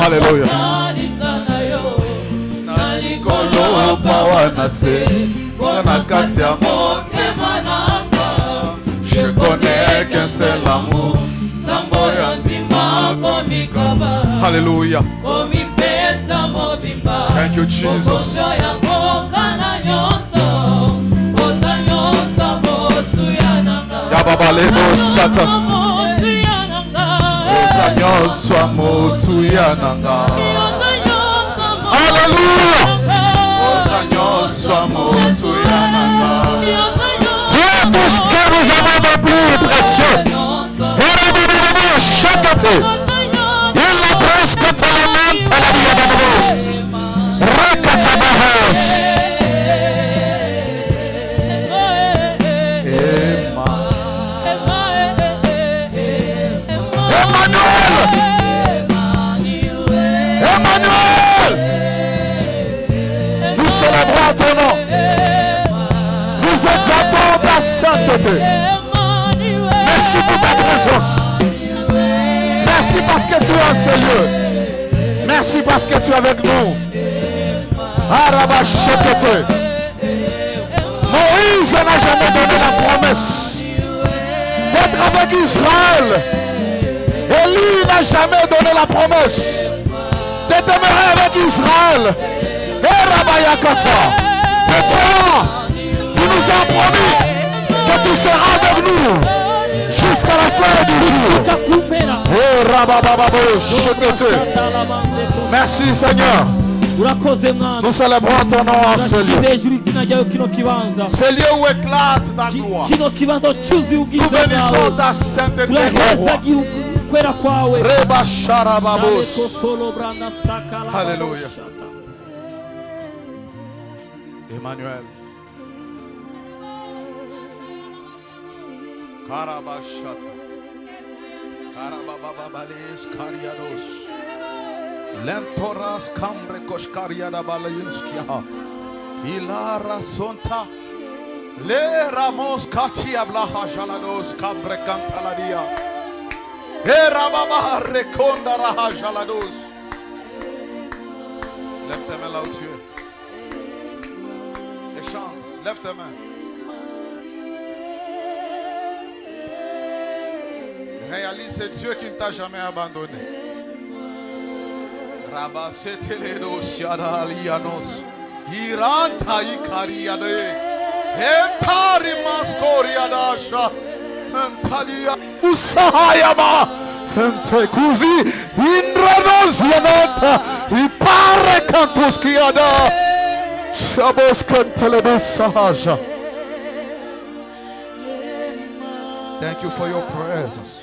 Hallelujah. Je connais qu'un seul amour. Hallelujah. Thank you, Jesus. Hallelujah. Dieu tout ce que nous avons de plus précieux. Il a presque tellement à la vie de nous. Rakatabahos. Emmanuel. Nous célébrons ton nom. Nous exaltons ta sainteté. Merci pour ta présence. Merci parce que tu es en ce lieu. Merci parce que tu es avec nous. Arabachekete. Moïse n'a jamais donné la promesse d'être avec Israël. Élie n'a jamais donné la promesse de demeurer avec Israël. Et Rabayakata. Et toi, tu nous as promis que tu seras avec nous jusqu'à la fin du jour. Oh Rabababo, merci Seigneur. Nous célébrons ton nom en ce lieu. Ce lieu où éclate ta gloire. Nous bénissons ta sainteté, mon roi. Reba Sharababos. Alléluia. Emmanuel. Karabashata. Karabababales Kariados. Lentoras Kambre Koshkariada Balayunskia. Ilara Sonta. Le Ramos Katia Blaha Jalados Kambre Kantaladia. Erababa Rekonda Raha Jalados. Lève tes mains là où tu es. Et chante. Lève tes mains. Réalise, c'est Dieu qui ne t'a jamais abandonné. Rabaseteledo Shiada Alianos. Iranta Ikariade. Entari Maskoriadasha. Antalia Usahayama. Antekuzi. Indranos Yanata. Ipare Kantuskiada. Shabos Kantelebus Sahaja. Thank you for your presence.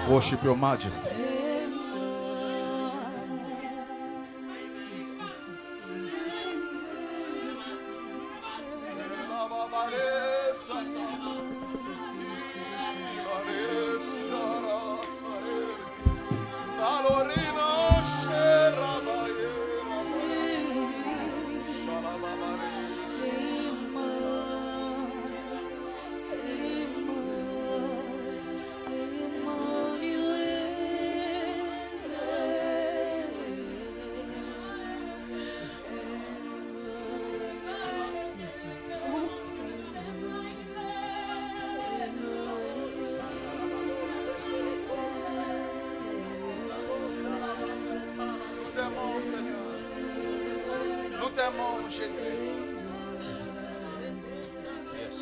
Worship your majesty. puissamment, Jésus. Yes.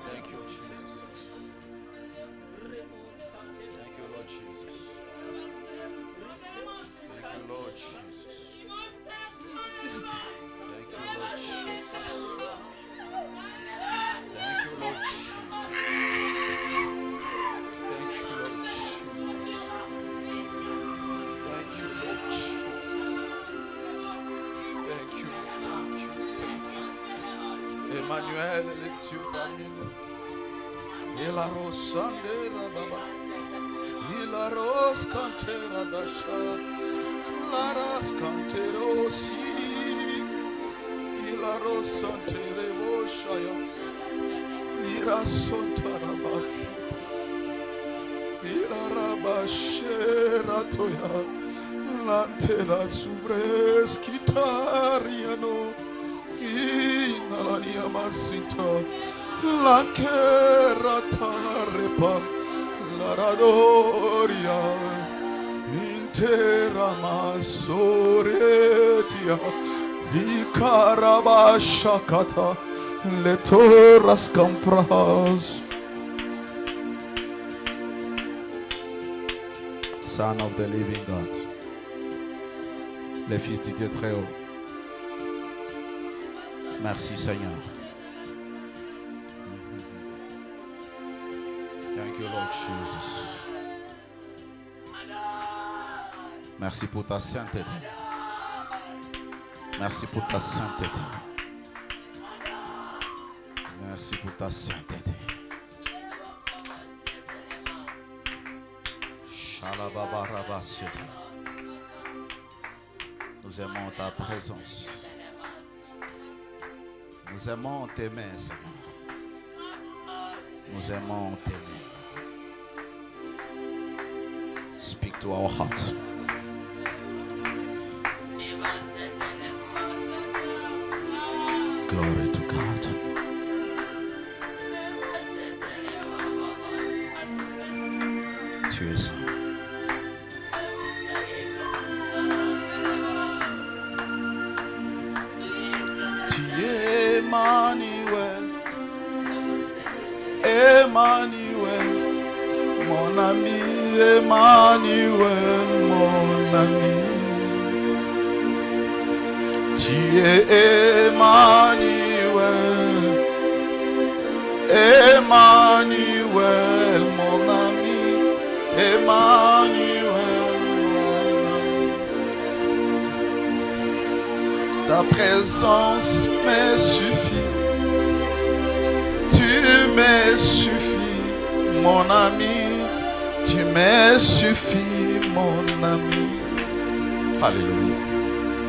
Thank you, Jesus. Thank you, Lord Jesus. Thank you, Lord Jesus. Thank you, Lord Jesus. Thank you, Lord Jesus. Thank you, Lord Jesus. Thank you, Lord Jesus. Thank you, thank you, thank you. Emmanuel, le Dieu parmi nous. Il a rosandera baba. Il a roscantera dasha. La rascantera aussi. Il a rosantera boshaya. Ira sontara basita. Ila rabashera toya. Lantera subres kitariano. Inalania masita. La kerata repa. La radoria. Intera masoretia. Ikarabashakata. Letoras compras. Son of the living God. Les fils du Dieu très haut. Merci Seigneur. Thank you Lord Jesus. Merci pour ta sainteté. Merci pour ta sainteté. Merci pour ta sainteté. Nous aimons ta présence. Nous aimons t'aimer, Seigneur. Nous aimons t'aimer. Speak to our heart. Glory to God. Tu es saint. Tu es Emmanuel. Emmanuel. Mon ami Emmanuel. Mon ami. Tu es Emmanuel. Emmanuel, mon ami. Emmanuel, mon ami. Ta présence me suffit. Tu me suffis, mon ami. Tu me suffis, mon ami. Alléluia.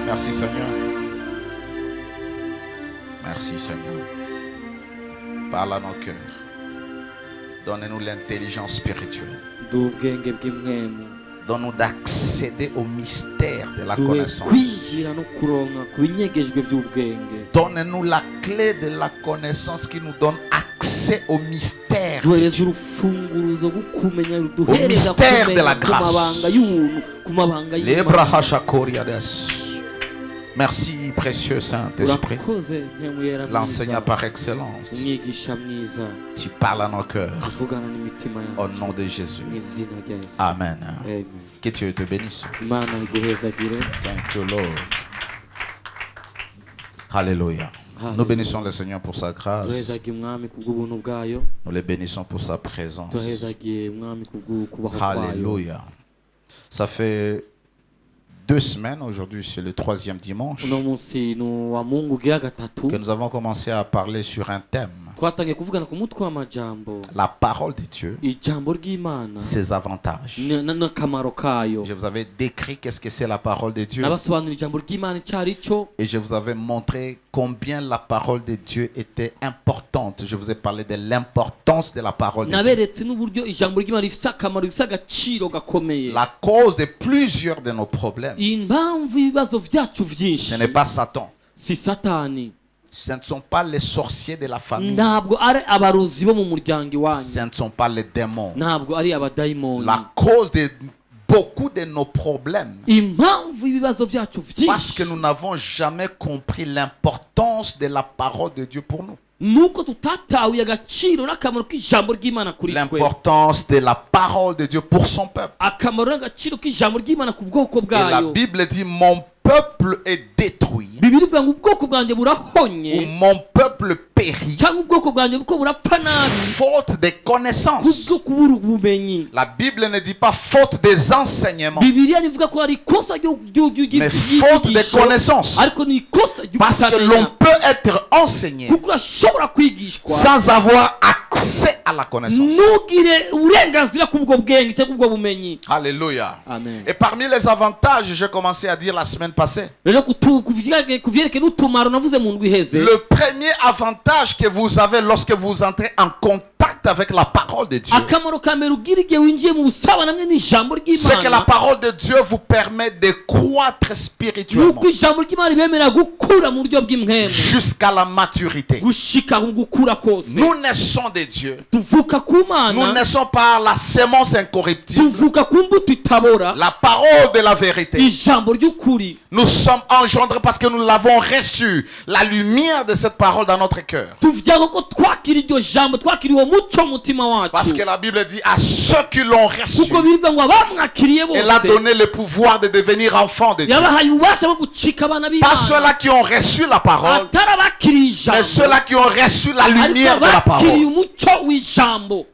Merci Seigneur. Merci Seigneur. Parle à nos cœurs. Donne-nous l'intelligence spirituelle. Donne-nous d'accéder au mystère de la connaissance. Donne-nous la clé de la connaissance qui nous donne accès au mystère. Au mystère de la grâce. Merci, précieux Saint-Esprit, l'enseignant par excellence. Tu parles à nos cœurs. Au nom de Jésus. Amen. Que Dieu te bénisse. Thank you, Lord. Alléluia. Nous bénissons le Seigneur pour sa grâce. Nous le bénissons pour sa présence. Alléluia. Ça fait 2 semaines, aujourd'hui c'est le 3e dimanche, que nous avons commencé à parler sur un thème. La parole de Dieu, ses avantages. Je vous avais décrit qu'est-ce que c'est la parole de Dieu. Et je vous avais montré combien la parole de Dieu était importante. Je vous ai parlé de l'importance de la parole de Dieu. La cause de plusieurs de nos problèmes, ce n'est pas Satan. Ce ne sont pas les sorciers de la famille. Ce ne sont pas les démons. La cause de beaucoup de nos problèmes, impamvu y'ibibazo byacu Parce que byinshi nous n'avons jamais compris l'importance de la parole de Dieu pour nous. nuko tutatahuye agaciro n'akamaro k'ijambo ry'Imana kuri twe, L'importance de la parole de Dieu pour son peuple. akamaro n'agaciro k'ijambo ry'Imana ku bwoko Et la bwayo. Bible dit, mon peuple est détruit, Bibiri ivuga ngo ubwoko bwanjye ou burahonye mon peuple périt, cyangwa ubwoko bwanjye buko burapfa nabi faute de connaissances. kubwo kubura ubumenyi. La Bible ne dit pas faute des enseignements, Bibiliya nivuga ko ari ikosa mais faute de connaissances. ariko ni ikosa Parce que l'on ry'ukutamenya, peut être enseigné kuko urashobora kwigishwa sans avoir accès à la connaissance. ntugire uburenganzira kubwo bwenge cyangwa ubwo bumenyi. Alléluia. Amen. Et parmi les avantages, j'ai commencé à dire la semaine passée, Rero kuvyerekeye n'utumaro navuze mu ndwi iheze, le premier avantage que vous avez lorsque vous entrez en contact avec la parole de Dieu, akamaro ka mbere ugira igihe winjiye mu busabane hamwe n'ijambo c'est que la ry'Imana, parole de Dieu vous permet de croître spirituellement nuko ijambo ry'Imana ribemera gukura mu buryo bw'impwemu jusqu'à la maturité. gushika mu gukura kose. Nous naissons de Dieu. Tuvuka ku Nous Mana, naissons par la sémence incorruptible, tuvuka ku mbuto itabora, la parole de la vérité. ijambo ry'ukuri. Nous sommes engendrés parce que nous l'avons reçu, la lumière de cette parole dans notre cœur. Tuvyaho ko twakira iryo jambo, twakira uwo muco mu mutima Parce wacu, que la Bible dit à ceux qui l'ont reçu, kuko bivuga ngo abamwakiriye elle a bose donné le pouvoir de devenir enfants de Dieu. yabahaye ububasha bwo gucika abana Pas b'Imana, ceux-là qui ont reçu la parole, atari abakiriye mais ijambo ceux-là qui ont reçu la ariko lumière de la abakiriye parole. umuco w'ijambo.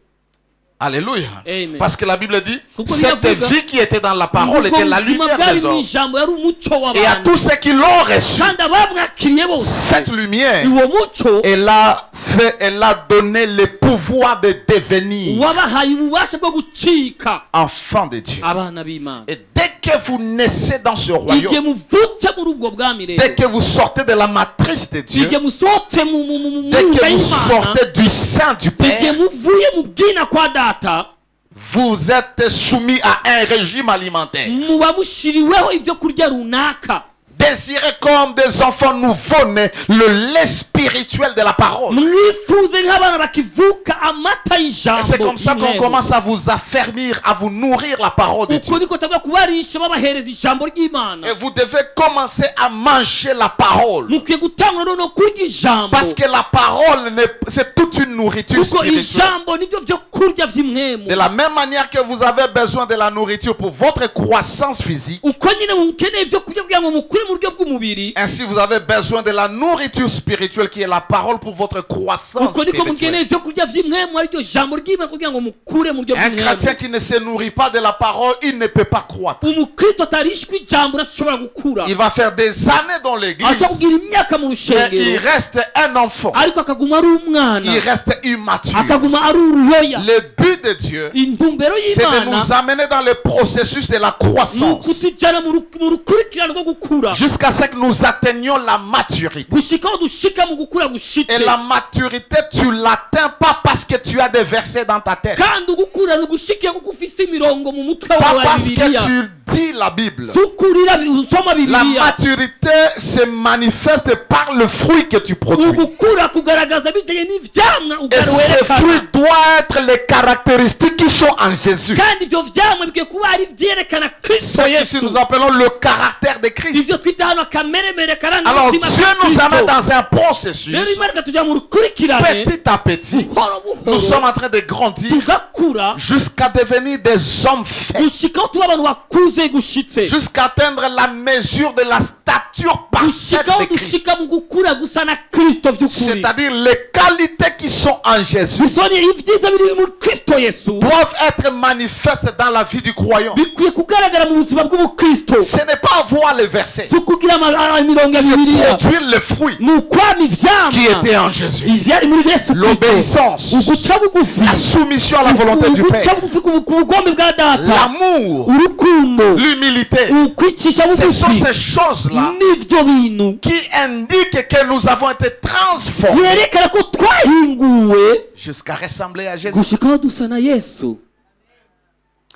Alléluia. Amen. Parce que la Bible dit, Kuko cette biravuga, vie qui était dans la parole Nuko était la ubuzima lumière bwari des mu hommes. ijambo yari umuco Et à w'abantu, tous ceux qui l'ont reçu, kandi abamwakiriye bose cette lumière, uwo muco elle a donné le pouvoir de devenir wabahaye ububasha bwo gucika enfant de Dieu. abana b'Imana. Et dès que vous naissez dans ce Igihe royaume, muvutse muri ubwo bwami dès rero, que vous sortez de la matrice de Dieu, igihe musohotse mu dès nda que vous y'Imana, sortez du sein du igihe Père, muvuye mu bwina kwa data, vous êtes soumis à un régime alimentaire. muba mushiriweho ibyo kurya runaka, Désirez comme des enfants nouveau-nés le lait spirituel de la parole. mwifuze nk'abana bakivuka amata Et y'ijambo. c'est comme ça qu'on y'intego. commence à vous affermir, à vous nourrir la parole de uko Dieu. niko tagomba kubarisha babahereza ijambo ry'Imana. Et vous devez commencer à manger la parole. Mukwiye gutangura noneho kurya ijambo, Parce que la parole, c'est toute une nourriture kuko spirituelle. ijambo nibyo byo kurya vy'imwemu. De la même manière que vous avez besoin de la nourriture pour votre croissance physique, uko nyine mukeneye ibyo kurya kugira ngo mukure mu buryo bw'umubiri, ainsi vous avez besoin de la nourriture spirituelle qui est la parole pour votre croissance uko niko mukeneye spirituelle. ibyo kurya vy'imwemu ariryo jambo ry'Imana kugira ngo mukure mu buryo Un chrétien bw'imwemu. qui ne se nourrit pas de la parole, il ne peut pas croître. Umukristo atarishwe ijambo urashobora gukura, Il va faire des années dans l'église, ashobora kugira imyaka mu mais il rushengero reste un enfant. ariko akaguma ari umwana, Il reste immature. akaguma ari uruyoya. Le but de Dieu, Intumbero c'est de y'Imana nous amener dans le processus de la ni croissance ukutujyana mu rukurikirane rwo gukura jusqu'à ce que nous atteignions la maturité. gushika aho dushika mu gukura gushitse. Et la maturité, tu l'atteins pas parce que tu as des versets dans ta tête, kandi ugukura ni ugushikira kuko ufise imirongo mu mutwe pas wawe wa parce Bibiliya, que tu dis la Bible. sukurira usoma La Bibiliya. maturité se manifeste par le fruit que tu produis. ugukura kugaragaza bijyanye n'ivyamwa Et ces werekana, fruits doivent être les caractéristiques qui sont en Jésus. kandi ivyo vyamwa bikwiye kuba ari vyerekana Kristo Ce qu'ici Yesu, nous appelons le caractère de Christ. ivyo twita hano akameremere karanga Alors umutima Dieu ka nous amène Kristo. dans un processus. rero Imana ikatujya mu rukurikirane Petit à petit, buhoro nous sommes buhoro en train de grandir tugakura jusqu'à devenir des hommes faits, gushika aho tuba abantu bakuze gushitse, jusqu'à atteindre la mesure de la stature parfaite gushika aho de Christ. dushika mu gukura gusa na Kristo vy'ukuri, C'est-à-dire les qualités qui sont en Jésus bisoni ivyiza biri mu Kristo Yesu doivent être manifestes dans la vie du croyant. bikwiye kugaragara mu buzima bw'umukristo, Ce n'est pas avoir les versets, si ukugira imirongo ya c'est Bibiliya, produire le fruit ni ukwama qui ivyamwa était en Jésus. ivyari muri Yesu Kristo, L'obéissance, uguca bugufi, la soumission à la volonté du uguca Père, bugufi ku bugombe bwa data, l'amour, urukundo, l'humilité. ukwicisha Ce sont bugufi, ces choses-là n'ivyo bintu qui indiquent que nous avons été transformés vyerekana ko twahinguwe jusqu'à ressembler à Jésus. gushika aho dusa na Yesu.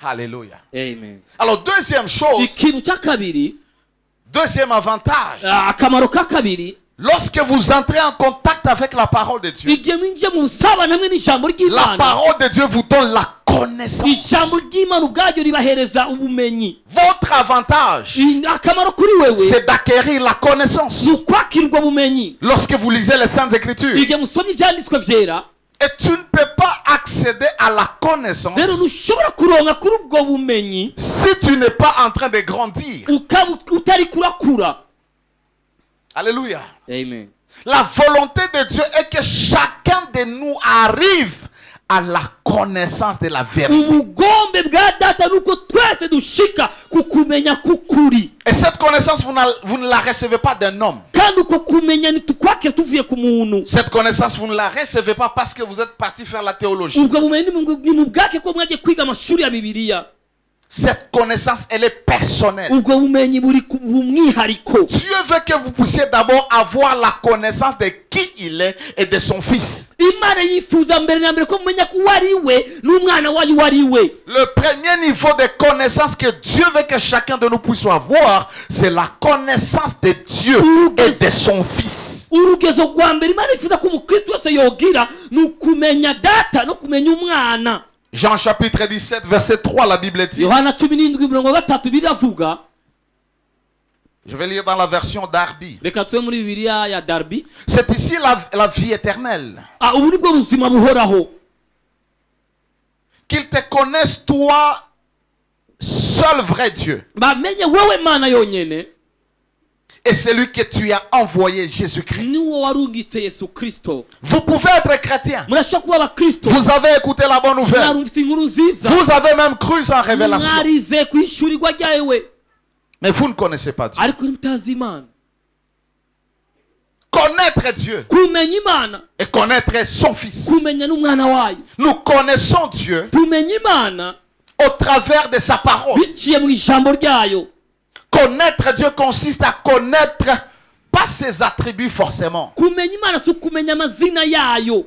Alléluia. Amen. Alors, deuxième chose, ikintu cya kabiri, deuxième avantage, akamaro ka kabiri, lorsque vous entrez en contact avec la parole de Dieu, igihe mwinjiye mu busabane hamwe n'ijambo la ry'Imana, parole de Dieu vous donne la connaissance connaissance. ijambo ry'Imana ubwaryo ribahereza ubumenyi. Votre avantage, Akamaro kuri wewe c'est d'acquérir la connaissance. ni ukwakirwa ubumenyi. Lorsque vous lisez les Saintes Écritures, Igihe musomye ibyanditswe vyera, et tu ne peux pas accéder à la connaissance rero ntushobora kuronka kuri ubwo bumenyi si tu n'es pas en train de grandir. ukaba utari kurakura. Alléluia. Amen. La volonté de Dieu est que chacun de nous arrive à la connaissance de la vérité. Ubugombe bwa data nuko twese dushika ku kumenya kukuri. Et cette connaissance, vous ne la recevez pas d'un homme. Kandi uko kumenya nitukwakira tuvuye ku muntu. Cette connaissance, vous ne la recevez pas parce que vous êtes parti faire la théologie. Ubwo bumenyi ni mu bwake ko mwagiye kwiga amashuri ya Bibiliya. Cette connaissance, elle est personnelle. Ubwo bumenyi buri ku mwihariko. Dieu veut que vous puissiez d'abord avoir la connaissance de qui il est et de son fils. Imana yifuza mbere na mbere ko mumenya ko wari we n'umwana wayo wari we. Le premier niveau de connaissance que Dieu veut que chacun de nous puisse avoir, c'est la connaissance de Dieu et de son fils. Urugezo rwa mbere Imana yifuza ko umukristo wese yogira ni ukumenya data no kumenya umwana. Jean chapitre 17 verset 3, la Bible dit. Yohana 17:3 biravuga. Je vais lire dans la version Darby. Reka tube muri Bibiliya ya Darby. C'est ici la vie éternelle. Ubu nibwo buzima buhoraho. Qu'ils te connaissent toi, seul vrai Dieu. Bamenye wewe Mana yonyene. Et celui que tu as envoyé, Jésus-Christ. Niwo warungitse Yesu Kristo. Vous pouvez être chrétien. Murashobora kuba abakristo. Vous avez écouté la bonne nouvelle. Mwarumvise inkuru nziza. Vous avez même cru sans révélation. Mwarize kwishurirwa ryawe. Mais vous ne connaissez pas Dieu. Ariko mutazi Imana. Connaître Dieu Kumenya Imana. et connaître son fils. Kumenya n'umwana wayo. Nous connaissons Dieu Tumenya Imana au travers de sa parole. biciye mu ijambo ryayo. Connaître Dieu consiste à connaître pas ses attributs forcément. Kumenya Imana si ukumenya amazina yayo.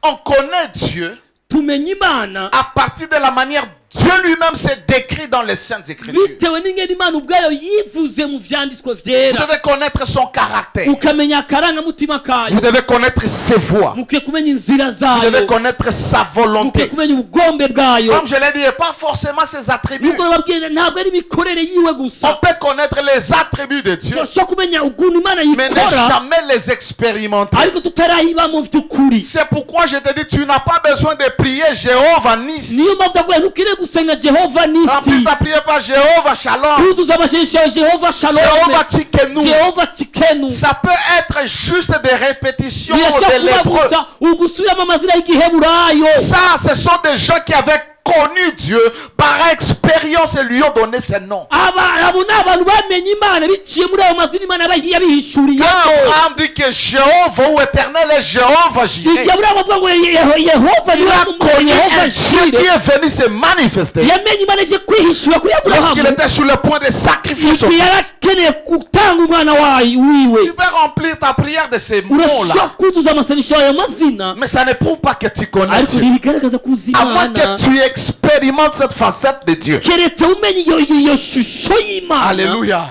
On connaît Dieu Tumenya Imana à partir de la manière Dieu lui-même s'est décrit dans les Saintes Écritures. bitewe n'ingene Imana ubwayo yivuze mu vyanditswe Vous vyera. devez connaître son caractère. Ukamenya akarangamutima kayo. Vous devez connaître ses voies. Mukwiye kumenya inzira Vous devez zayo. connaître sa Mukwiye volonté. kumenya ubugombe bwayo. Comme je l'ai dit, et pas forcément ses attributs. Nuko babwiye ntabwo ari imikorere yiwe On gusa. peut connaître les attributs de Dieu, Turashobora kumenya ukuntu Imana mais ne yikora jamais les expérimenter. ariko tutarayibamo vy'ukuri. C'est pourquoi je te dis, tu n'as pas besoin de prier Jéhovah Nissi. Niyo mpamvu ndakuye ntukwiriye gusenga Jehova Remplis Nisi. ta prière par Jéhovah Shalom, Tuzuza amashengesho ya Jehova Shalom. Jéhovah Tikenu. Jehova Tikenu. Ça peut être juste des répétitions Birashobora de kuba l'hébreu. gusa ugusubiramo amazina y'igiheburayo. Ça, ce sont des gens qui avaient connu Dieu par expérience et lui ont donné ses noms. Abo ni abantu bamenye Imana biciye muri ayo mazina Imana yabihishuriye. Quand Abraham dit que Jéhovah ou éternel est Jéhovah Jireh, Igihe Aburahamu avuga ngo Yehova il a connu un Dieu qui est venu se manifester yamenye Imana ije kwihishura kuri lorsqu'il Aburahamu. était sur le point de sacrifier son Igihe fils. yarakeneye gutanga umwana wiwe. Tu peux remplir ta prière de ces mots-là, Urashobora kuzuza amasengesho y'ayo mazina mais ça ne prouve pas que tu connais ariko Dieu. ntibigaragaza ko uzi À moins Imana. que tu expérimentes cette facette de Dieu. Keretse umenye iyo shusho y'Imana. Alléluia.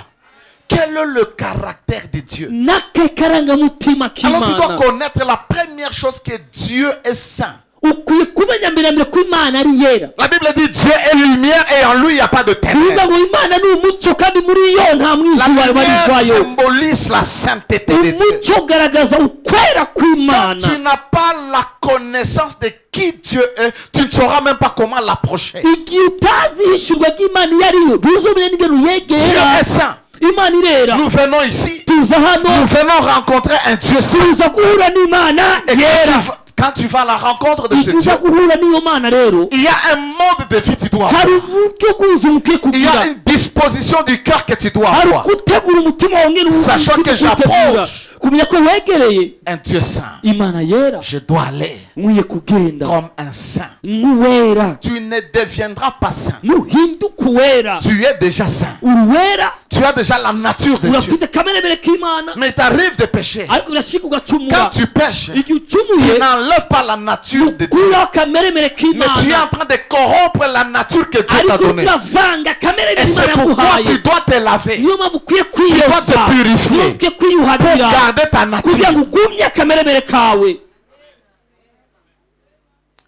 Quel est le caractère de Dieu? N'ake karangamutima Alors tu dois k'Imana. connaître la première chose, que Dieu est saint. Ukwiye kumenya mbere na mbere ko Imana ari yera. La Bible dit Dieu est lumière et en lui il n'y a pas de ténèbres. Bivuga ngo Imana ni umucyo kandi muri yo nta La mwiza lumière ubarizwayo. symbolise la sainteté de Dieu. Umucyo ugaragaza ukwera Quand tu kw'Imana. n'as pas la connaissance de qui Dieu est, tu ne sauras même pas comment l'approcher. Igihe utazi ihishurwa ry'Imana iyo ari yo ntuzomenya n'ingene Dieu uyegera. est saint. Imana irera. Nous venons ici, Tuza nous hano venons rencontrer un Dieu saint. tuza guhura n'Imana Et yera. quand tu vas à la rencontre de ce Dieu, Tuza guhura n'iyo Mana rero il y a un mode de vie que tu dois hari avoir. uburyo bw'ubuzima ukwiye Il y kugira. a une disposition du cœur que tu dois Hari avoir. gutegura umutima wawe ngene Sachant que kuwutegura. j'approche Kumenya ko wegereye un Dieu saint. Imana yera. Je dois aller Nkwiye kugenda comme un saint. nk'uwera. Tu ne deviendras pas saint. Nuhinduka uwera. Tu es déjà saint. Uruwera. Tu as déjà la nature de Dieu. Urafise kameremere k'Imana. Mais il t'arrive de pécher. Ariko birashika Quand ugacumura. tu pêches, Igihe tu ucumuye n'enlèves pas la nature de Dieu. ukuraho kameremere Mais tu es en k'Imana. train de corrompre la nature que Dieu t'a Ariko donnée. uravanga kameremere Et c'est Imana pourquoi yaguhaye. tu dois te laver Niyo mpamvu ukwiye dois kwiyoza. te purifier. Niyo mpamvu ukwiye pour kwiyuhagira garder ta kugira nature. ngo ugumye akameremere kawe.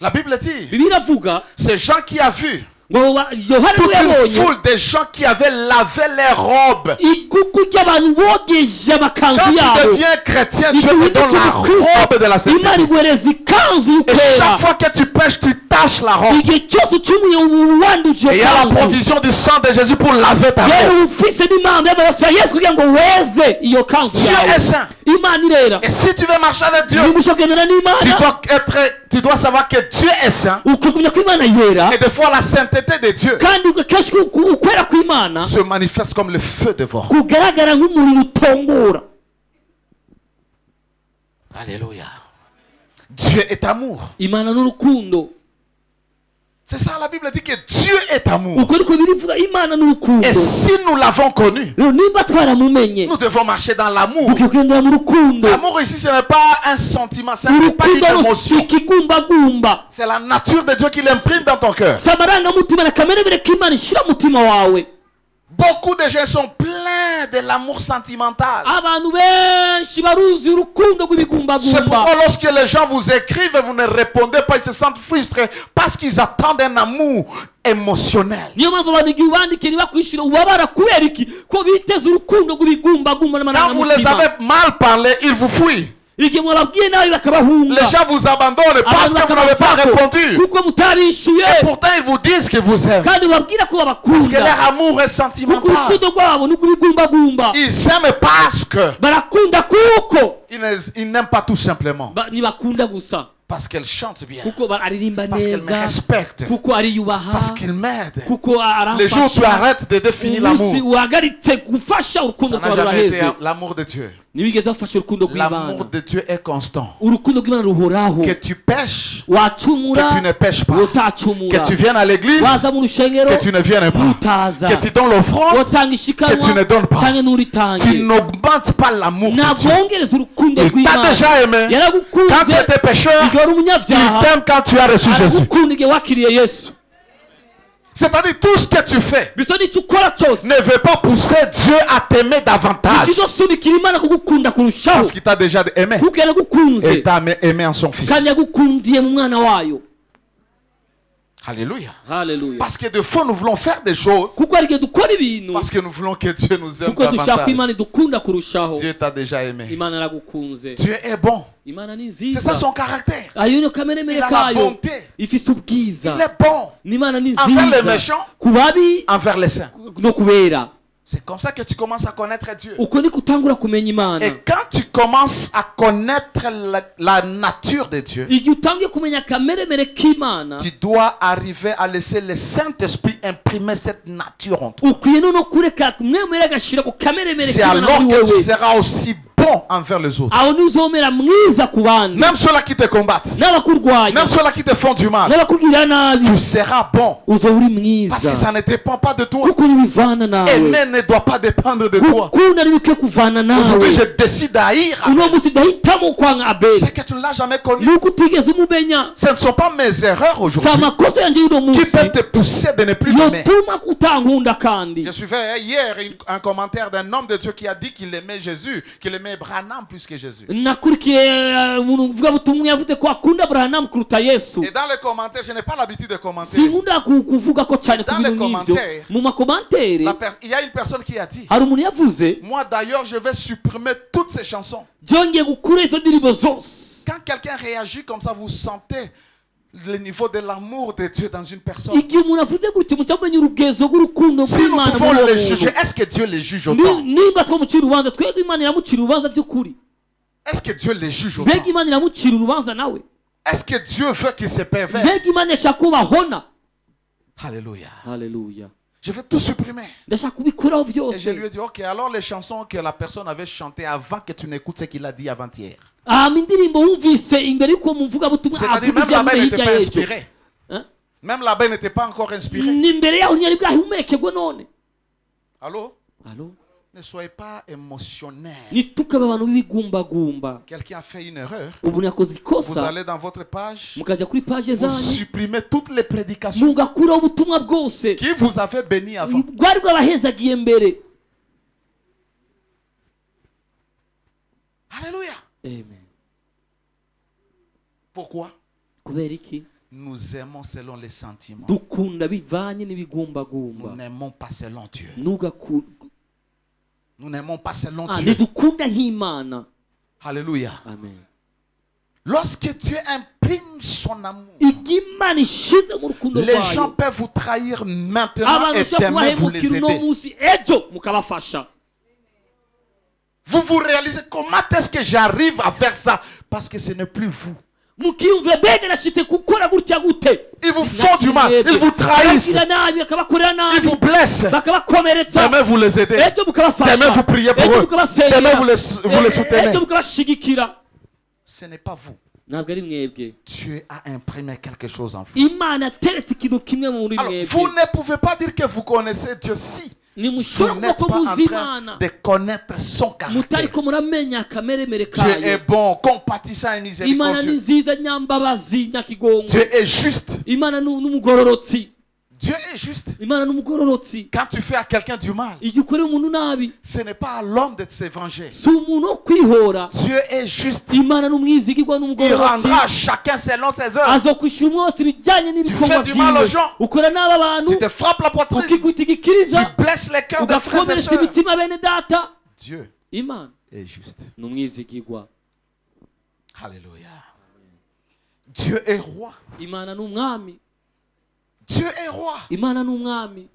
La Bible dit, bibiliya iravuga c'est Jean qui a vu ngo yohana toute niwe une yabonye foule de gens qui avaient lavé leurs robes. igugu ry'abantu bogeje amakanzu Quand tu yabo deviens chrétien, Dieu te donne la robe de la imana sainteté. iguhereza ikanzu Et y'ukwera chaque fois que tu pêches, tu tâches la robe. igihe cyose ucumuye uba wanduje Et il y a la kanzu provision du sang de Jésus pour laver ta rero robe. ufise n'impamvu y'amaraso ya yesu kugira ngo weze iyo kanzu Dieu yawe est saint. imana irera Et si tu veux marcher avec Dieu, niba ushaka kugendana n'imana tu dois savoir que Dieu est saint. ukwiye kumenya ko imana yera Et des fois, la sainteté de Dieu kandi kenshi ukwera kw'imana se manifeste comme le feu devant. kugaragara nk'umuriro utongora. Alléluia. Dieu est amour. imana n'urukundo. C'est ça, la Bible dit que Dieu est amour. uko niko birivuga imana n'urukundo. Et si nous l'avons connu, rero niba twaramumenye nous devons marcher dans l'amour. dukwiye kugendera mu rukundo. L'amour ici, ce n'est pas un sentiment, ce n'est pas une urukundo si émotion. ikigumbagumba. C'est la nature de Dieu qui l'imprime dans ton cœur. si amarangamutima na kameremere k'imana ishyira mu mutima wawe. Beaucoup de gens sont pleins de l'amour sentimental. abantu benshi baruzuye urukundo C'est rw'ibigumbagumba. pourquoi lorsque les gens vous écrivent et vous ne répondez pas, ils se sentent frustrés parce qu'ils attendent un amour émotionnel. niyo mpamvu abantu igihe ubandikira ntibakwishyure ubabara kubera iki ko biteze urukundo rw'ibigumbagumba Quand vous les n'amarangamutima. avez mal parlé, ils vous fuient. igihe mwababwiye nabi bakabahunga. Les gens vous abandonnent parce que vous n'avez pas répondu. kuko mutabishyuye Et pourtant, ils vous disent qu'ils vous aiment. kandi babwira ko Parce que babakunda leur amour est kuko sentimental. urukundo rwabo ni urw'ibigumbagumba. Ils aiment parce que barakunda kuko ils n'aiment pas tout simplement. ntibakunda gusa Parce qu'elles chantent bien. kuko aririmba Parce qu'elles me neza respectent. kuko ariyubaha Parce qu'ils m'aident. kuko Les jours où tu aramfasha arrêtes de définir umunsi l'amour, uhagaritse gufasha urukundo ça n'a rwawe jamais été ruraheze l'amour de Dieu. ntibigeze bafasha urukundo L'amour rw'imana. de Dieu est constant. urukundo rw'imana ruhoraho. Que tu pêches, wacumura que tu ne pêches pas. utacumura Que tu viennes à l'église, waza mu rushengero que tu ne viennes pas. utaza Que tu donnes l'offrande, watanga que ishikanwa tu ne donnes pas. cyangwa tu nturitange n'augmentes pas l'amour de Dieu. ntabwongereza urukundo Il t'a rw'imana. déjà aimé. Quand tu yaragukunze étais pécheur, igihe wari il umunyabyaha t'aime quand tu as reçu Jésus. aragukunda igihe wakiriye yesu. C'est-à-dire tout ce que tu fais biso n'icyo ukora cyose ne veut pas pousser Dieu à t'aimer davantage. ntikizosunikira imana kugukunda kurushaho Parce qu'il t'a déjà aimé. kuko Et yaragukunze t'a aimé en son fils. kandi yagukundiye mu mwana wayo. Alléluia. haleluya. Parce que des fois nous voulons faire des choses kuko hari igihe dukora ibintu parce que nous voulons que Dieu nous aime kuko dushaka ko davantage. imana idukunda kurushaho. Dieu t'a déjà aimé. imana yaragukunze. Dieu est bon. imana ni C'est nziza. ça son caractère. ayo niyo kameremere Il a la kayo bonté. ifise ubwiza. Il est bon n'imana ni envers les nziza méchants, ku babi envers les saints. no kubera. C'est comme ça que tu commences à connaître Dieu. uko niko utangura kumenya imana. Et quand tu commences à connaître la nature de Dieu, igihe utangiye kumenya akameremere k'imana tu dois arriver à laisser le Saint-Esprit imprimer cette nature en toi. ukwiye no kureka kumwemerera agashira ku kameremere C'est k'imana alors muri que tu wewe. seras aussi bon envers les autres. aho ntuzomera mwiza ku bandi Même ceux-là qui te combattent, n'abakurwanya même ceux-là qui te font du mal, n'abakugirira nabi tu seras bon. uzoba uri Parce que mwiza ça ne dépend pas de toi. kuko ntibivana nawe. Aimer ne doit pas dépendre de toi. gukunda ntibikwiye kuvana Aujourd'hui, je nawe. décide d'haïr uno Abel. munsi ndahitamo kwanga abeli C'est que tu ne l'as jamais connu. nuko utigeze umumenya. Ce ne sont pas mes erreurs si aujourd'hui amakosa yanjye y'uno qui munsi peuvent te pousser de ne plus m'aimer. yotuma utankunda kandi. Je suivais hier un commentaire d'un homme de Dieu qui a dit qu'il aimait Jésus, qu'il aimait Branham plus que Jésus. nakurikiye umuntu uvuga butumwa yavuze ko akunda Abrahamu kuruta Yesu. Et dans les commentaires, je n'ai pas l'habitude de commenter. sinkunda kuvuga ko cyane ku Dans les bintu nk'ibyo commentaires, mu makomantere. Il y a une personne qui a dit, hari umuntu yavuze moi d'ailleurs, je vais supprimer toutes ces chansons. byongeye gukura izo ndirimbo zose. Quand quelqu'un réagit comme ça, vous sentez le niveau de l'amour de Dieu dans une personne. igihe umuntu avuze gutyo mucya mumenya urugezo rw'urukundo Si nous rw'imana pouvons muri uwo le juger, muntu. est-ce que Dieu les juge autant? nimba twamucira urubanza twebwe imana iramucira urubanza by'ukuri. Est-ce que Dieu les juge autant? mbega imana iramucira urubanza nawe. Est-ce que Dieu veut qu'ils se perversent? mbega imana yashaka ko bahona. Alléluia. haleluya. Je vais tout supprimer. ndashaka kubikuraho Et je byose. lui ai dit, ok, alors les chansons que la personne avait chantées avant que tu n'écoutes ce qu'il a dit avant-hier. indirimbo wumvise imbere y'uko muvuga butumwa C'est-à-dire, avuga même là-bas, il ibyavuze n'était hirya pas y'ejo. inspiré. Hein? Même là-bas, il n'était pas encore inspiré. n'imbere yaho ntiyari bwahumekerwe none. Allô? Alo? Ne soyez pas émotionnels. ntitukaba abantu b'ibigumbagumba. Quelqu'un a fait une erreur. ubu yakoze Vous ikosa allez dans votre page, mukajya kuri paje vous zanyu supprimez toutes les prédications mugakuraho ubutumwa bwose qui vous avaient béni avant. bwari bwabahezagiye mbere. Alléluia. Amen. Pourquoi? kubera iki? Nous aimons selon les sentiments. dukunda bivanye n'ibigumbagumba. Nous n'aimons pas selon Dieu. Nugaku- Nous n'aimons pas selon Ah, Dieu. ntidukunda nk'Imana. Alléluia. Amen. Lorsque Dieu imprime son amour, Igihe Imana ishize mu rukundo les gens rwayo, peuvent vous trahir maintenant abantu et bashobora demain vous les kubahemukira uno aider. munsi ejo mukabafasha. Vous vous réalisez comment est-ce que j'arrive à faire ça? Parce que ce n'est plus vous. mukiyumvira mbega nashite gukora gutya gute. Ils vous font du mal, ils vous trahissent, bakabagira nabi, bakabakorera ils nabi, vous blessent. bakabakomeretsa. Demain vous les aidez. ejo mukabafasha. Demain vous priez pour ejo eux. mukabasengera. Demain vous les soutenez. ejo mukabashigikira. Ce n'est pas vous. ntabwo ari mwebwe. Dieu a imprimé quelque chose en vous. Imana yateretse ikintu kimwe muri Alors, vous mwebwe. ne pouvez pas dire que vous connaissez Dieu si vous nimushobora kuvuga n'êtes ko pas en muzi train Imana de connaître son mutari caractère. ko muramenya akameremere Dieu est kayo. bon, compatissant et Imana ni miséricordieux. nziza nyambabazi nyakigongo. Dieu est juste. Imana n'umugororotsi. Dieu est juste. Imana n'umugororotsi. Quand tu fais à quelqu'un du mal, igihe ukorera umuntu nabi ce n'est pas à l'homme de se venger. si umuntu wo kwihora. Dieu est juste. Imana n'umwizigirwa Il n'umugororotsi. rendra à chacun selon ses œuvres. azokwishyura umwe wose ibijyanye n'ibikorwa fais du mal aux byiwe. gens. ukora nabi abantu Tu te frappes la poitrine. ukikubita igikiriza Tu blesses les cœurs de frères et ugakomeretsa sœurs. imitima bene data. Dieu Imana est juste. ni umwizigirwa. Alléluia. Dieu est roi. Imana ni umwami. Dieu est roi. Imana ni umwami.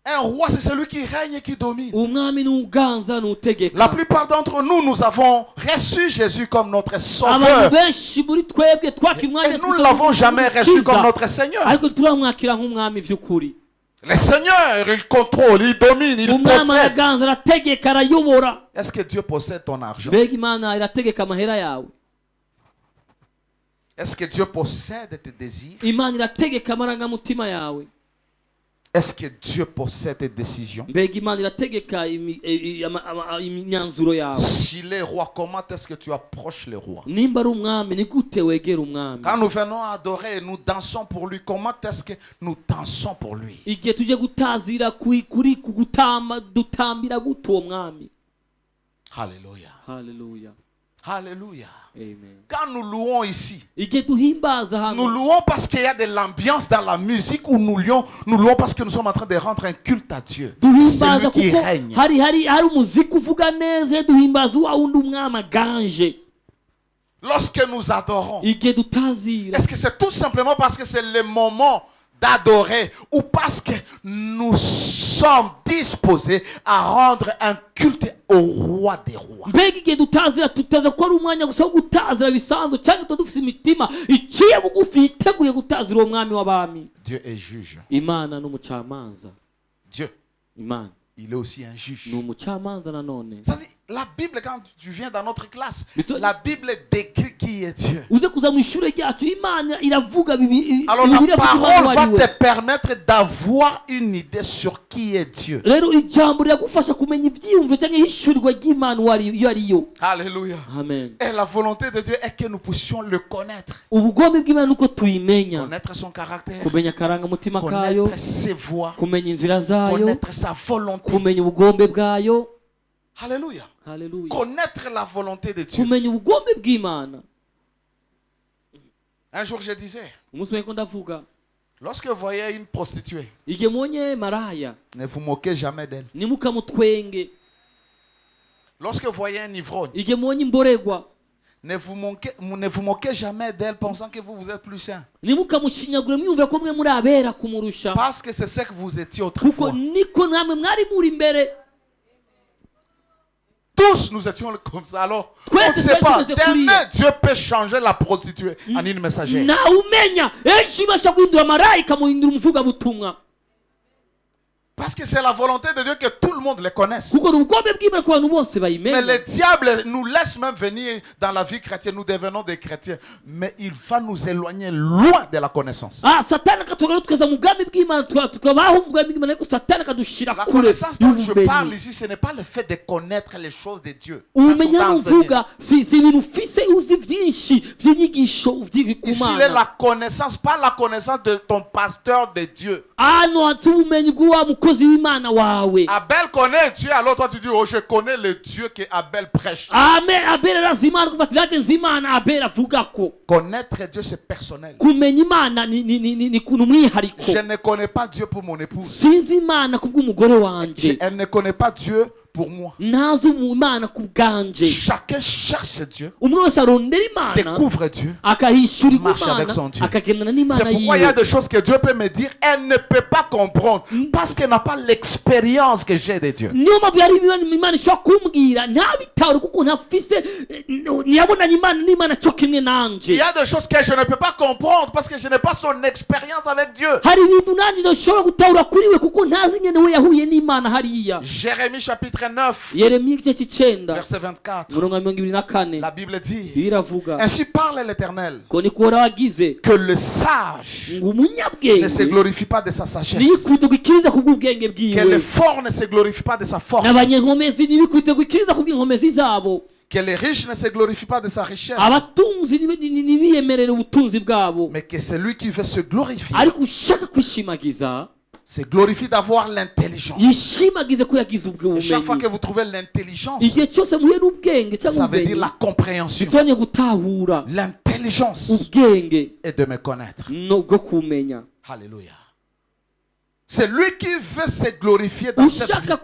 Un roi, c'est celui qui règne et qui domine. umwami ni uganza ni La utegeka. plupart d'entre nous, nous avons reçu Jésus comme notre abantu sauveur. benshi muri twebwe twakira umwami Et nous ne l'avons jamais reçu comme notre Seigneur. ariko turamwakira nk'umwami vy'ukuri. Le Seigneur, il contrôle, il domine, il umwami possède. araganza arategeka arayobora. Est-ce que Dieu possède ton argent? mbega Imana irategeka amahera yawe. Est-ce que Dieu possède tes désirs? Imana irategeka amarangamutima yawe. Est-ce que Dieu possède tes décisions? mbega Imana irategeka imyanzuro yawe. S'il est roi, comment est-ce que tu approches le roi? nimba ari umwami ni gute wegera umwami. Quand nous venons adorer et nous dansons pour lui, comment est-ce que nous dansons pour lui? igihe tuje gutazira kuri kugutamba dutambira gute uwo mwami. Alléluia. Haleluya. Alléluia. Amen. Quand nous louons ici, igihe duhimbaza nous hano louons parce qu'il y a de l'ambiance dans la musique, ou nous louons parce que nous sommes en train de rendre un culte à Dieu. duhimbaza Celui qui kuko règne. hari umuziki uvuga neza. duhimbaza wa wundi umwami aganje. Lorsque nous adorons, igihe dutazira est-ce que c'est tout simplement parce que c'est le moment d'adorer, ou parce que nous sommes disposés à rendre un culte au roi des rois? mbega igihe dutazira tutaza ko ari umwanya gusa wo gutazira bisanzwe cyangwa tuba dufite imitima iciye bugufi yiteguye gutazira uwo mwami w'abami. Dieu est juge. Imana ni umucamanza. Dieu, Imana il est aussi un juge. ni umucamanza nanone. C'est-à-dire, la Bible, quand tu viens dans notre classe, Mais ça- la Bible décrit qui est Dieu. uze kuza mu ishuri ryacu Imana iravuga Alors la Bibiliya ivuga parole Imana va uwo ari we. te permettre d'avoir une idée sur qui est Dieu. rero ijambo riragufasha kumenya ibyiyumvo cyangwa ihishurirwa ry'Imana iyo ari yo. Alléluia. Amen. Et la volonté de Dieu est que nous puissions le connaître. ubugome bw'Imana nuko tuyimenya. Connaître son caractère, kumenya akarangamutima kayo, connaître ses voies, kumenya inzira zayo, connaître sa volonté. kumenya ubugombe bwayo. Alléluia. Haleluya. Connaître la volonté de Dieu. kumenya ubugombe bw'Imana. Un jour je disais, umunsi umwe ko ndavuga lorsque vous voyez une prostituée, igihe mwonye maraya ne vous moquez jamais d'elle. nimukamutwenge. Lorsque vous voyez un ivrogne, igihe mwonye imboregwa ne vous moquez jamais d'elle pensant que vous êtes plus saint. nimukamushinyagure mwiyumvira ko mwe muri abera kumurusha. Parce que c'est ce que vous étiez kuko autrefois. niko namwe mwari muri imbere. Tous nous étions comme ça. Alors, on Twese ne sait pas. twari tumeze kuriya. Demain, Dieu peut changer la prostituée en une messagère. nawe umenya ejo ibasha guhindura marayika muhindura umuvugabutumwa. Parce que c'est la volonté de Dieu que tout le monde les connaisse. kuko ni ubugombe bw'Imana ko abantu bose Mais bayimenya. le diable nous laisse même venir dans la vie chrétienne. Nous devenons des chrétiens. Mais il va nous éloigner loin de la connaissance. satani akatugana tukeza mu bwami bw'Imana tukabaho mu bwami bw'Imana ariko satani akadushira La kure connaissance dont je parle y'ubumenyi. ici, ce n'est pas le fait de connaître les choses de Dieu. ubumenyi Elles sont hano enseignées. uvuga si ibintu ufise uzi byinshi by'inyigisho Ici, il est kumana. la connaissance, pas la connaissance de ton pasteur de Dieu. hano hatse ubumenyi bw'uwa mukozi w'Imana wawe. Abel connaît Dieu, alors toi tu dis, oh je connais le Dieu que Abel prêche. Amen. Abel arazi Imana kufatira agenzi Imana Abel avuga ko. Connaître Dieu c'est personnel. Kumenya Imana ni kuntu mwihariko. Je ne connais pas Dieu pour mon épouse. Sinzi Imana kubw'umugore wanje. Elle ne connaît pas Dieu pour moi. Ntazi Imana kubwanje. Chacun cherche Dieu, Umwe wese arondera Imana, découvre Dieu, akahishura marche avec Imana, son Dieu. akagendana C'est n'Imana pourquoi il y a yiwe. des choses que Dieu peut me dire, elle ne peut pas comprendre parce qu'elle n'a pas l'expérience que j'ai de Dieu. Niyo mpamvu yari Imana ishobora kumbwira ntabitahure kuko ntafise ntiyabonanye Imana n'Imana cyo kimwe Il nanje. y a des choses que je ne peux pas comprendre parce que je n'ai pas son expérience avec Dieu. Hari ibintu nanjye ndashobora gutahura kuri we kuko ntazi nyene we yahuye n'Imana hariya. Jérémie chapitre 9, Yeremiya igice cy'icenda verset 24. umurongo wa 24 La Bible dit, biravuga ainsi parle l'Éternel, ko ni kuhora wagize que le sage ngo ne se umunyabwenge glorifie pas de sa sagesse, ntiyikubite gukiriza kubw'ubwenge que bwiwe, le fort ne se glorifie pas de sa force, n'abanyenkomezi ntibikubite gukiriza kubw'inkomezi zabo, que les riches ne se glorifient pas de sa richesse, abatunzi ntibiyemerere ubutunzi bwabo, mais que celui qui veut se glorifier ariko ushaka kwishimagiza se glorifie d'avoir l'intelligence. yishimagize ko yagize ubwo Et chaque fois bumenyi. que vous trouvez l'intelligence, Igihe cyose muhuye n'ubwenge cyangwa ça veut dire ubumenyi la compréhension. bisobanuye gutahura L'intelligence ubwenge est de me connaître. no bwo kumenya. Alléluia. C'est lui qui veut se glorifier dans cette vie. Ushaka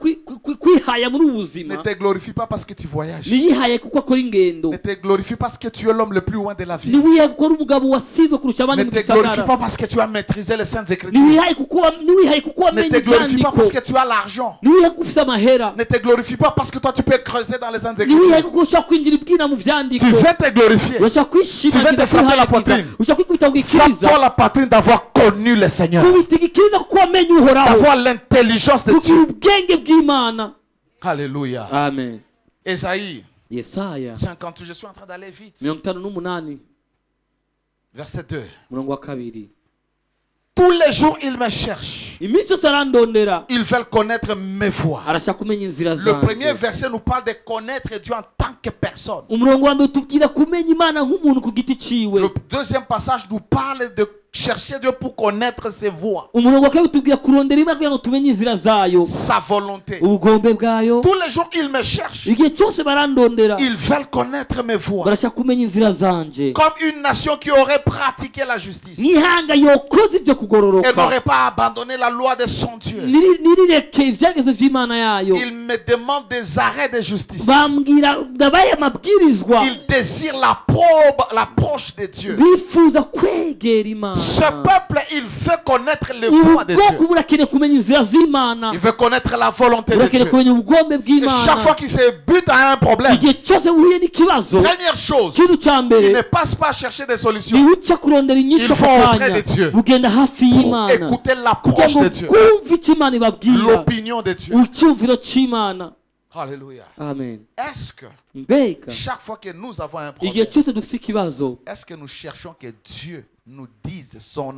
kwihaya muri ubu Ne buzima te glorifie pas parce que tu voyages. niyihaye kuko akora ingendo, Ne te glorifie pas parce que tu es l'homme le plus loin de la vie. niwihaye kuko ari umugabo wasizwe kurusha abandi Ne mu te glorifie gisagara, pas parce que tu as maîtrisé les saintes écritures. niwihaye kuko Ne wamenye te glorifie pas ibyandiko, parce que tu as l'argent. niwihaye kuko ufite amahera, Ne te glorifie pas parce que toi tu peux creuser dans les saintes niwihaye écritures. kuko ushobora kwinjira ibwina mu vyandiko, Tu veux te glorifier. urashobora kwishimagiza, Tu veux te frapper la kwihayagiza, poitrine. ushobora kwikubita gukiriza, Frappe-toi la poitrine d'avoir connu le Seigneur. kubita igikiriza kuko wamenye uhoraho, D'avoir l'intelligence de kugira Dieu. ubwenge bw'Imana. Alléluia. Amen. Ésaïe Yesaya 58, je suis en train d'aller vite. 58 Verset 2. umurongo wa 2. Tous les jours, ils me cherchent. Iminsi yose arandondera, Ils veulent connaître mes voies. arashaka kumenya inzira Le premier zanjye. verset nous parle de connaître Dieu en tant que personne. Umurongo wa mbere utubwira kumenya Imana nk'umuntu ku giti ciwe. Le deuxième passage nous parle de chercher Dieu pour connaître ses voies, Umurongo wa kabiri utubwira kurondera Imana kugira ngo tumenye inzira zayo, sa volonté. ubugombe bwayo. Tous les jours, ils me cherchent. Igihe cyose barandondera, Ils veulent connaître mes voies. barashaka kumenya inzira zanje, Comme une nation qui aurait pratiqué la justice. nk'ihanga yokoze ibyo Elle kugororoka, n'aurait pas abandonné la loi de son Dieu. nirireke ibyagezo vy'Imana yayo. Il me demande des arrêts de justice. Bambwira ndabaye amabwirizwa, Il désire l'approche de Dieu. bifuza kwegera Imana. Ce peuple, il veut connaître les voies de ubwoko Dieu. burakeneye kumenya inzira z'Imana, Il veut connaître la volonté de burakeneye Dieu. kumenya ubugombe Et bw'Imana. chaque fois qu'il se bute à un problème, Igihe cyose uhuye n'ikibazo, première chose, ikintu cya il mbere ne passe pas à chercher des solutions niwe uca kurondera inyishu Il ako faut auprès kanya, de Dieu. bugenda hafi pour y'Imana écouter kugira l'approche ngo de Dieu, bwumve icyo Imana ibabwira, l'opinion de Dieu. icyumviro cy'Imana. Alléluia. Amen. Est-ce que Mbega chaque fois que nous avons un igihe problème, cyose dufite ikibazo, est-ce que nous cherchons que Dieu nous dise son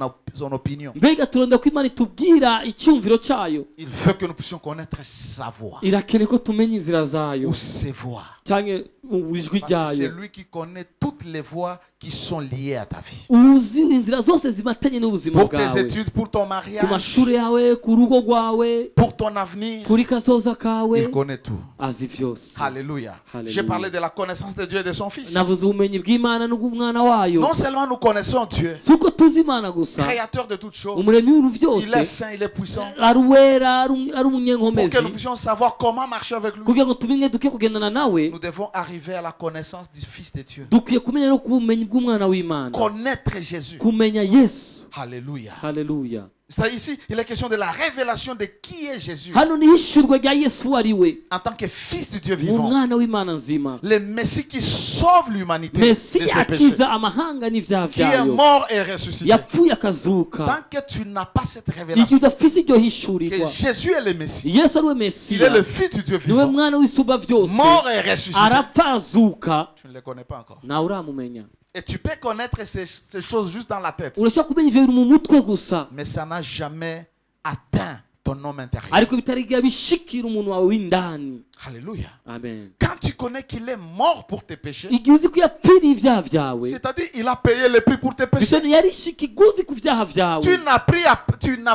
opinion? mbega turondera ko Imana itubwira icyumviro cyayo, Il veut que nous puissions connaître sa voix irakeneye ko tumenya inzira zayo ou ses voix. cyangwa ijwi Parce que c'est ryayo. lui qui connaît toutes les voies qui sont liées à ta vie. Uzi inzira zose zimatanye n'ubuzima Pour tes bwawe, études, pour ton ku mariage, mashuri yawe, ku rugo rwawe, pour ton avenir, kuri kazoza kawe, il connaît tout. azi vyose. Alléluia. Alléluia. J'ai parlé de la connaissance de Dieu et de son Fils. Navuze ubumenyi bw'Imana n'ubw'umwana wayo. Non seulement nous connaissons Dieu, Si uko tuzi Imana gusa, créateur de toutes choses, umuremyi w'ibintu il est byose, saint, il est puissant, ari uwera, ari pour que nous umunyenkomezi, puissions savoir comment marcher avec lui. kugira ngo tumenye dukwiye kugendana nawe, Nous devons arriver à la connaissance du Fils de Dieu. dukwiye kumenya no ku bumenyi bw'umwana w'Imana, Connaître Jésus. kumenya Yesu. Alléluia. Haleluya. C'est ici, il est question de la révélation de qui est Jésus Hano ni ishurwa rya Yesu uwo ari we, en tant que Fils de Dieu vivant. umwana w'Imana nzima, Le Messie qui sauve l'humanité de ses Mesiya péchés. akiza amahanga n'ivyaha Qui est vyayo, mort et ressuscité. yapfuye akazuka. Tant que tu n'as pas cette Igihe révélation udafise iryo que hishurirwa, Jésus est le Messie, Yesu ari we il est Mesiya, le Fils du Dieu niwe vivant, mwana w'isumba vyose, mort et ressuscité, arapfa azuka, tu ne le connais pas encore. nawe uramumenya. Et tu peux connaître ces choses juste dans la tête, Urashobora kumenya ivyo biri mu mutwe gusa, mais ça n'a jamais atteint ton ton homme intérieur. ariko bitarigira bishikira umuntu wawe w'indani. Alléluia. Amen. Quand tu connais qu'il est mort pour tes péchés, igihe uzi ko yapfiriye ibyaha byawe, c'est-à-dire il a payé le prix pour tes péchés. bisobanuye yarishyika iguzi ku byaha byawe. Tu n'as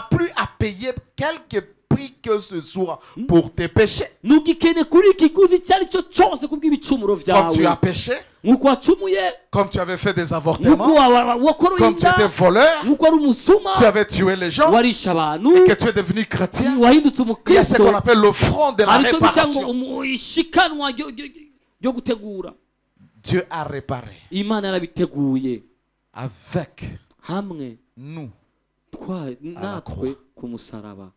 plus à payer quelque prix que ce soit pour tes péchés. ntugikene kuri iki kiguzi icyo ari cyo cyose ku bw'ibicumuro Comme tu as byawe. péché, nk'uko wacumuye, comme tu avais fait des nk'uko avortements, wakoroye comme tu étais inda, voleur, nk'uko ari umusuma, tu avais tué les gens warishe abantu, et que tu es devenu chrétien. wahindutse Il y a ce umukristo, qu'on appelle l'offrande de la aricyo bita ngo réparation. ishikanwa ryo gutegura. Dieu a réparé Imana yarabiteguye avec hamwe nous. natwe ku musaraba.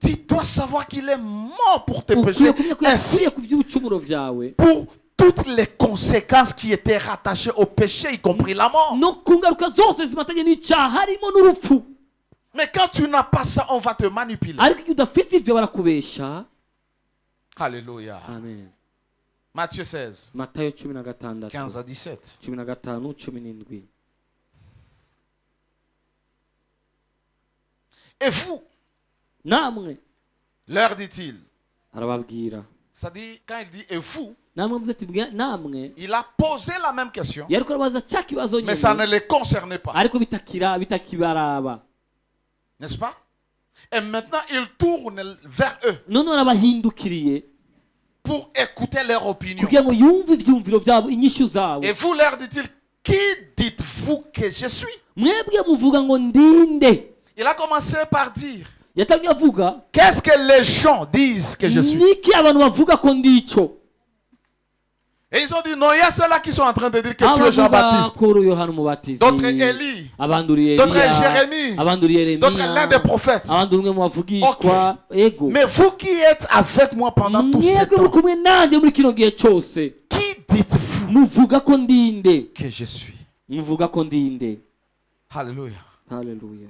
Tu dois savoir qu'il est mort pour tes péchés, ukwiye kumenya ko ainsi yapfuye ku by'ibicumuro byawe, pour toutes les conséquences qui étaient rattachées au péché, y compris la mort. no ku ngaruka zose zimatanye n'icyaha harimo n'urupfu. Mais quand tu n'as pas ça, on va te manipuler. ariko iyo udafite ibyo barakubesha. Alléluia. Amen. Matthieu 16, Matayo 16 15 à 17. 15 17. Et vous, namwe leur dit-il. arababwira, Ça dit, quand il dit et vous, namwe mvuze ati namwe, il a posé la même question, yariko arabaza cya kibazo mais ça ne nyine, les concernait pas. ariko bitakibaraba. N'est-ce pas? Et maintenant, il tourne vers eux none arabahindukiriye pour écouter leur opinion. kugira ngo yumve ibyumviro byabo, inyishu zabo. Et vous leur dit-il, qui dites-vous que je suis? mwebwe muvuga ngo ndinde. Il a commencé par dire, yatangiye avuga, qu'est-ce que les gens disent que je suis? niki abantu bavuga ko ndico. Et ils ont dit, non, il y a ceux-là qui sont en train de dire que tu es Jean-Baptiste. ko uri Yohana Umubatizi, D'autres Élie, abandi uri d'autres Eliya, Jérémie, abandi uri d'autres l'un des Yeremiya, prophètes. abandi uri umwe mu bavugishwa. Ego, Mais vous qui êtes avec moi pendant tout ce mwebwe muri temps, kumwe nanjye muri kino gihe cyose, qui dites-vous muvuga ko ndinde. que je suis? muvuga ko ndinde. Alléluia. Haleluya.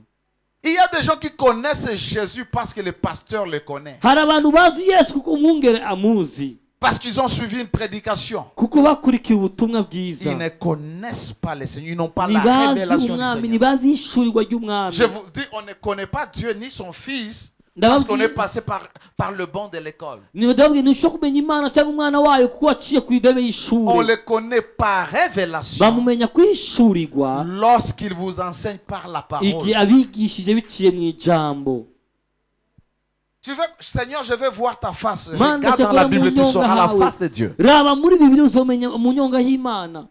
Il y a des gens qui connaissent Jésus parce que le pasteur le connaît. hari abantu bazi Yesu kuko umwungere amuzi, Parce qu'ils ont suivi une prédication. kuko bakurikiye ubutumwa Ils bwiza. ne connaissent pas le Seigneur. Ils n'ont pas la ntibazi révélation du umwami, Seigneur. ntibazi ishurirwa ry'umwami. Je vous dis, on ne connaît pas Dieu ni son Fils parce qu'on est passé par le banc de l'école. ndababwira ntushobora kumenya Imana cyangwa umwana wayo kuko waciye ku idebe On y'ishuri. le connaît par révélation bamumenya kwishurirwa lorsqu'il vous enseigne par la igihe parole. abigishije biciye mu ijambo. Tu veux, Seigneur, je veux voir ta face. Mana, Regarde dans la Bible, tu sauras la face de Dieu. raba muri Bibiliya uzomenya mu nyonga y'Imana.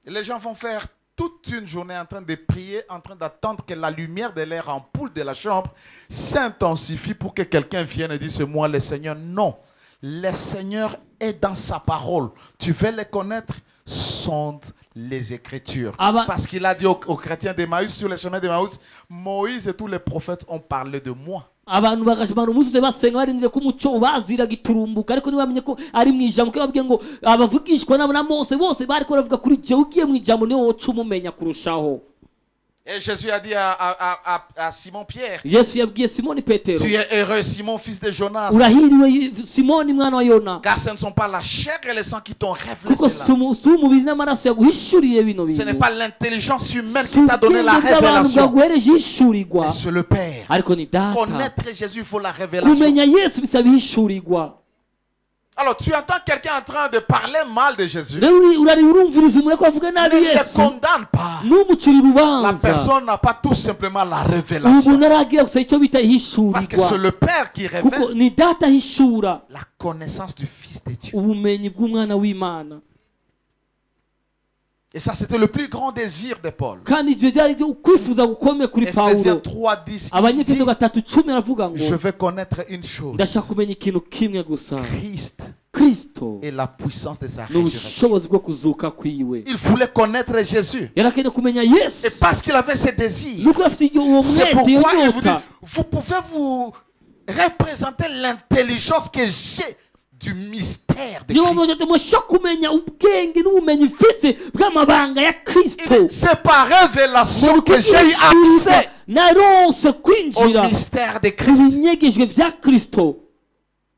Et les gens vont faire toute une journée en train de prier, en train d'attendre que la lumière de leur ampoule de la chambre s'intensifie pour que quelqu'un vienne et dise, c'est moi le Seigneur. Non, le Seigneur est dans sa parole. Tu veux le connaître? Sonde les Écritures. Parce qu'il a dit aux chrétiens d'Emmaüs, sur le chemin d'Emmaüs, Moïse et tous les prophètes ont parlé de moi. abantu bagashimana umunsi basenga barindiriye ko umucyo baziraga iturumbuka, ariko ntibamenye ko ari mu ijambo. Kuko babwiye ngo abavugishwa nabo na Mose bose bari ko baravuga kuri jewe, ugiye mu ijambo niwe woca umumenya kurushaho. Et Jésus a dit à Simon-Pierre, Yesu yabwiye Simoni Petero, tu es heureux, Simon, fils de Jonas, urahiriwe Simoni mwana wa Yona, car ce ne sont pas la chair et le sang qui t'ont révélé kuko cela. si umubiri n'amaraso yaguhishuriye bino Ce bintu. n'est pas l'intelligence humaine Si qui t'a donné la ubwenge bw'abantu révélation. bwaguhereje ihishurirwa, Mais c'est le Père. ariko ni data. Connaître Jésus, il faut la révélation. kumenya Yesu bisaba ihishurirwa. Alors, tu entends quelqu'un en train de parler mal de Jésus. rero urumviriza umuntu ko avuga Ne nabi le Yesu, condamne pas. ntumucire La urubanza. personne n'a pas tout simplement la ubu révélation. umuntu aragira gusa icyo bita Parce que c'est ihishurirwa, le Père qui kuko révèle ni data ahishura la connaissance du Fils de Dieu. ubumenyi bw'umwana w'Imana. Et ça, c'était le plus grand désir de Paul. kandi ibyo byari byo kwifuza gukomeye kuri Ephésiens Pawulo. 3:10, il Abanyefeso dit, 3:10 aravuga ngo je veux connaître une chose. ndashaka kumenya ikintu kimwe gusa, Christ Kristo et la puissance de sa résurrection. n'ubushobozi bwo kuzuka kwiwe. Il voulait connaître Jésus. yarakeneye kumenya Et Yesu, parce qu'il avait ce désir, nuko afite uwo c'est mwete, iyo pourquoi il vous dit, nyota. vous pouvez vous représenter l'intelligence que j'ai du mystère de niyo Christ. mpamvu mushobora kumenya ubwenge n'ubumenyi mfise bw'amabanga ya Il Kristo. dit, c'est par révélation que j'ai eu accès naronse au kwinjira mystère de mu Christ. binyegejwe bya Kristo.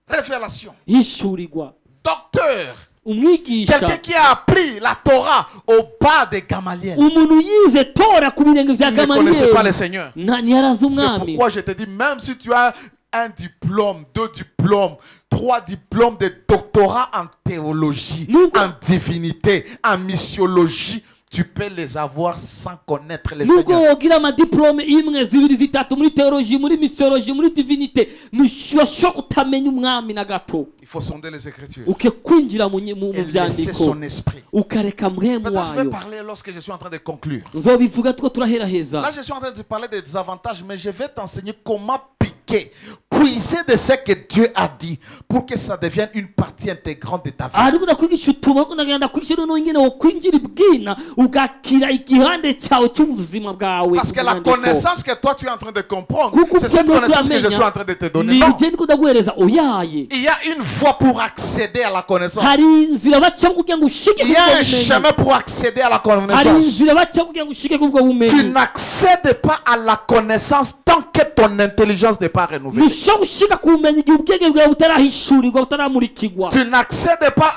Révélation. Hishurirwa. Docteur umwigisha Quelqu'un qui a appris la Torah au bas de Gamaliel. umuntu yize tora ku birenge vya Il ne connaissait pas le gamaliyeli Seigneur. ntiyarazi C'est umwami pourquoi je te dis, même si tu as un diplôme, 2 diplômes, 3 diplômes de doctorat en théologie, Nous- en divinité, en missiologie, tu peux les avoir sans connaître le nubwo Seigneur. wogira amadiplome imwe zibiri zitatu muri teoloji muri misiyoloji muri divinite ntushobora kutamenya umwami na gato Il faut sonder les Écritures uke kwinjira mu et laisser vyandiko son esprit. ukareka mwemu Maintenant, je vais wayo parler lorsque je suis en train de conclure. nzobivuga two Là, turaheraheza je suis en train de parler des désavantages, mais je vais t'enseigner comment piquer, puiser de ce que Dieu a dit pour que ça devienne une partie intégrante de ta vie. ariko ndakwigisha utuma ariko ndagenda kwigisha noneho ingene wokwinjira ibwina ugakira igihande cyawe cy'ubuzima bwawe Parce que la connaissance que toi tu es en train de comprendre, kuko c'est cette ubwenge connaissance que je suis en uramenya train de te donner. ni Non. ibyo ndiko ndaguhereza oyaye Il y a une voie pour accéder à la connaissance. hari inzira bacamo kugira ngo ushike Il y kubwo a un bumenyi chemin pour accéder à la hari connaissance. inzira bacamo kugira ngo ushike kubwo Tu bumenyi n'accèdes pas à la connaissance tant que ton intelligence n'est pas renouvelée. ntushobora gushika ku bumenyi igihe ubwenge bwawe butarahishurirwa butaramurikirwa Tu n'accèdes pas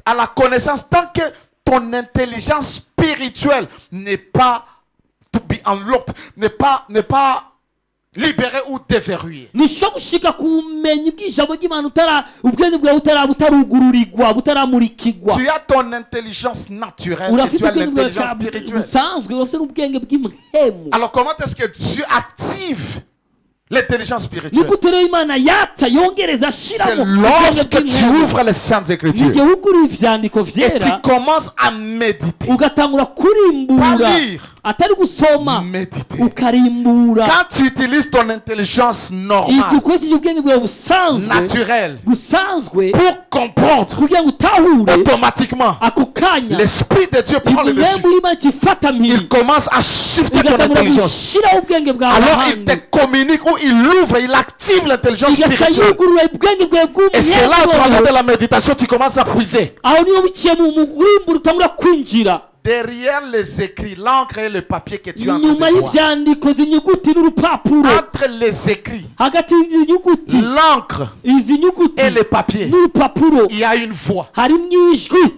à la connaissance tant que ton intelligence spirituelle n'est pas to be unlocked, n'est pas libérée ou déverrouillée. ntushobora gushika ku bumenyi bw'ijambo ry'imana ubwenge bwawe butarugururirwa butaramurikirwa Tu as ton intelligence naturelle et urafite tu as ubwenge bwawe l'intelligence spirituelle. busanzwe urafite n'ubwenge bw'imhemu Alors comment est-ce que Dieu active l'intelligence spirituelle? niko rero imana yatsa yongereza C'est ashiramo lorsque tu ouvres les Saintes Écritures n'igihe wugurura ivyandiko et tu vyera commences à méditer. ugatangura kurimbura Pas lire. atari gusoma Méditer. ukarimbura Quand tu utilises ton intelligence igihe normale, ukoresheje ubwenge bwawe busanzwe naturelle, busanzwe pour comprendre kugira ngo utahure automatiquement, ako kanya l'Esprit de Dieu prend le dessus. impwemu y'imana ikifata Il mpiri commence à shifter ton igatangura intelligence. gushiraho ubwenge bwawe Alors il ahandi te communique ou il ouvre, il active l'intelligence igaca spirituelle. yugurura ubwenge bwawe Et c'est là, au travers bw'umwemu de la méditation, tu commences à puiser. aho niyo biciye mu kurimbura utangura kwinjira Derrière les écrits, l'encre et le papier que tu as en train nyuma de voir. y'ivyandiko izi nyuguti n'urupapuro Entre les écrits, hagati y'izi nyuguti l'encre izi nyuguti et le papier, n'urupapuro il y a une voix. harimo ijwi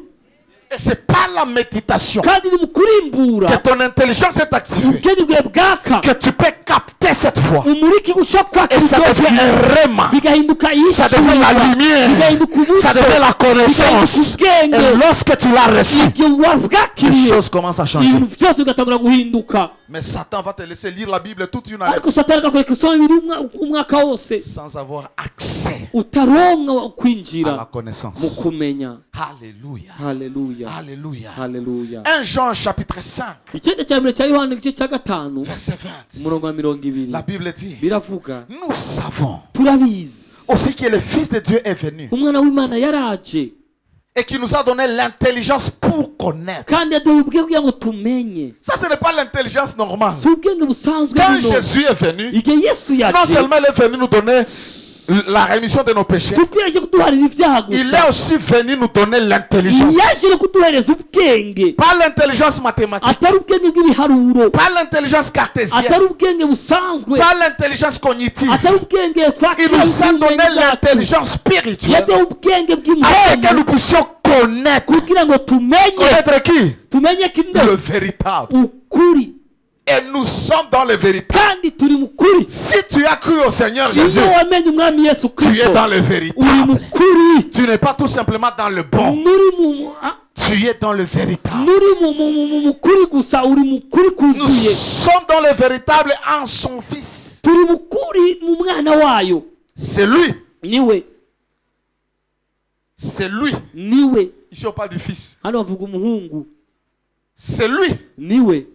Et c'est pas la méditation kandi ni mu kurimbura que ton intelligence est activée, ubwenge bwawe bwaka que tu peux capter cette voix. umuriki ushobora Et ça kwakira devient un rema. bigahinduka Ça devient la lumière. bigahinduka Ça umuco devient la connaissance. bigahinduka Et ubwenge lorsque tu l'as reçu, igihe les wabwakiriye choses commencent à changer. ibintu byose bigatangura guhinduka Mais Satan va te laisser lire la Bible toute une année ariko satani akakureka usoma ibiri umwaka wose sans avoir accès utaronka à la kwinjira mu connaissance. kumenya Alléluia. haleluya Alléluia. haleluya 1 Jean chapitre 5, icyenda cya mbere cya yohana igice cya gatanu verset 20. umurongo wa mirongo ibiri La Bible dit, biravuga nous savons turabizi aussi que le Fils de Dieu est venu umwana w'imana yaraje et qui nous a donné l'intelligence pour connaître. kandi yaduha ubwenge kugira ngo tumenye Ça, ce n'est pas l'intelligence normale. si ubwenge busanzwe Quand buno Jésus est venu, igihe yesu non yaje seulement il est venu nous donner la rémission de nos péchés, si uko yaje kuduharira ibyaha il gusa est aussi venu nous donner l'intelligence. yaje no kuduhereza ubwenge Pas l'intelligence mathématique, atari ubwenge bw'ibiharuro pas l'intelligence cartésienne, atari ubwenge busanzwe pas l'intelligence cognitive. atari ubwenge Il kwakira nous a donné ubumenyi bwacu l'intelligence spirituelle yaduha ubwenge afin que bw'imana nous puissions connaître. kugira ngo tumenye Connaître qui? tumenye kinde Le véritable. ukuri Et nous sommes dans le véritable. kandi turi mu kuri Si tu as cru au Seigneur Jésus, iyo wamenye umwami yesu tu es kristo dans le uri mu véritable. kuri Tu n'es pas tout simplement dans le bon. Tu es dans le véritable. nuri mu kuri gusa uri mu kuri Nous kuzuye sommes dans le véritable en son Fils. turi mu kuri mu mwana wayo C'est lui. niwe C'est lui. niwe Ici on parle du Fils. hano bavuga umuhungu C'est lui niwe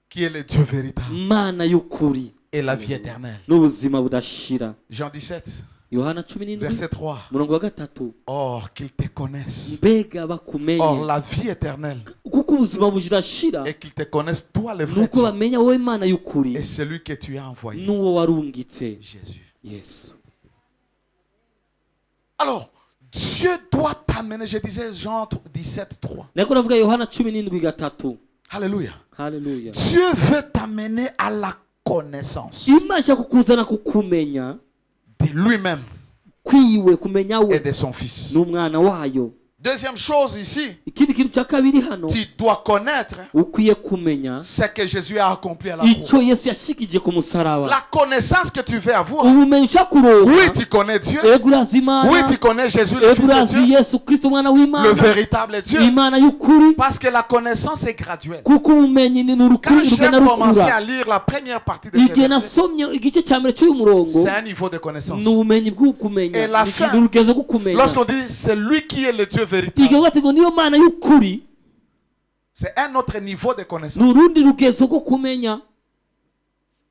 qui est le Dieu véritable mana y'ukuri et la vie éternelle. n'ubuzima budashira Jean 17, yohana 17 verset 3. umurongo wa gatatu Or qu'ils te connaissent. mbega Or bakumenye la vie éternelle. kuko ubuzima budashira Et qu'ils te connaissent toi le vrai nuko Dieu. bamenya wowe mana y'ukuri Et celui que tu as envoyé. n'uwo warungitse Jésus. yesu Alors, Dieu doit t'amener. Je disais Jean 17, 3. nako navuga yohana 17:3 Alléluia. haleluya Dieu veut t'amener à la connaissance imana ishaka kukuzana kukumenya de lui-même kwiwe kumenya et we de son Fils. n'umwana wayo Deuxième chose ici, ikindi kintu cya kabiri hano tu dois connaître ukwiye kumenya ce que Jésus a accompli à la croix. icyo yesu yashikije ku musaraba. La connaissance que tu veux avoir. ubumenyi ushaka kuronka, Oui, tu connais Dieu. ego urazi Imana, Oui, tu connais Jésus, le ego Fils de urazi Dieu, yesu kristo umwana w'Imana, le véritable Dieu. Imana y'ukuri. Parce que la connaissance est graduelle. kuko ubumenyi ni Quand j'ai urugenda commencé rukura. à lire la première partie de ce igihe verset, nasomye igice cya mbere cy'uyu murongo, c'est un niveau de connaissance. ni ubumenyi bw'ukumenya, Et la ni fin, urugezo rwo kumenya. Lorsqu'on dit c'est lui qui est le Dieu véritable, igihe bati ngo niyo Mana y'ukuri, c'est un autre niveau de connaissance. ni urundi rugezo rwo kumenya.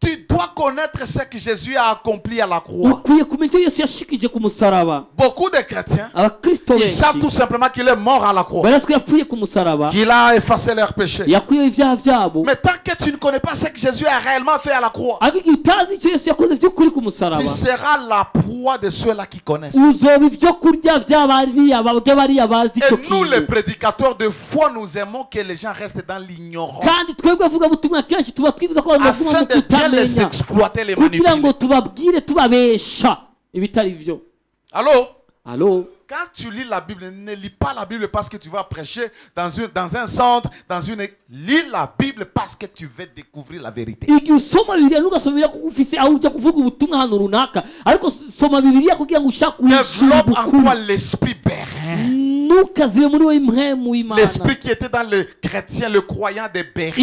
Tu dois connaître ce que Jésus a accompli à la croix. ukwiye kumenya icyo yesu yashikije ku musaraba. Beaucoup de chrétiens, abakristo ils savent tout benshi simplement qu'il est mort à la croix, barazi ko yapfuye ku musaraba, qu'il a effacé leurs péchés. yakuyeho ibyaha byabo. Mais tant que tu ne connais pas ce que Jésus a réellement fait à la croix, ariko igihe utazi icyo yesu yakoze by'ukuri ku tu musaraba, seras la proie de ceux-là qui connaissent. uzoba ibyo kurya by'abariya bazi icyo Et nous, les kintu. prédicateurs de foi, nous aimons que les gens restent dans l'ignorance, kandi twebwe avugabutumwa kenshi tuba twifuza ko abantu baguma afin mu de bien les kutamenya, exploiter, les kugira ngo manipuler. tubabwire tubabesha ibitari byo. Allô? Alo, Quand tu lis la Bible, ne lis pas la Bible parce que tu vas prêcher dans un centre, dans une... Lis la Bible parce que tu veux découvrir la vérité. igihe usoma bibiliya ntugasoma bibiliya kuko ufise aho ujya kuvuga ubutumwa ahantu runaka, ariko soma bibiliya kugira ngo ushake wishura Développe en ubukuru. toi l'esprit bérin. ntukazibe muri wowe impwemu w'Imana. L'esprit qui était dans le chrétien, le croyant des Bérin.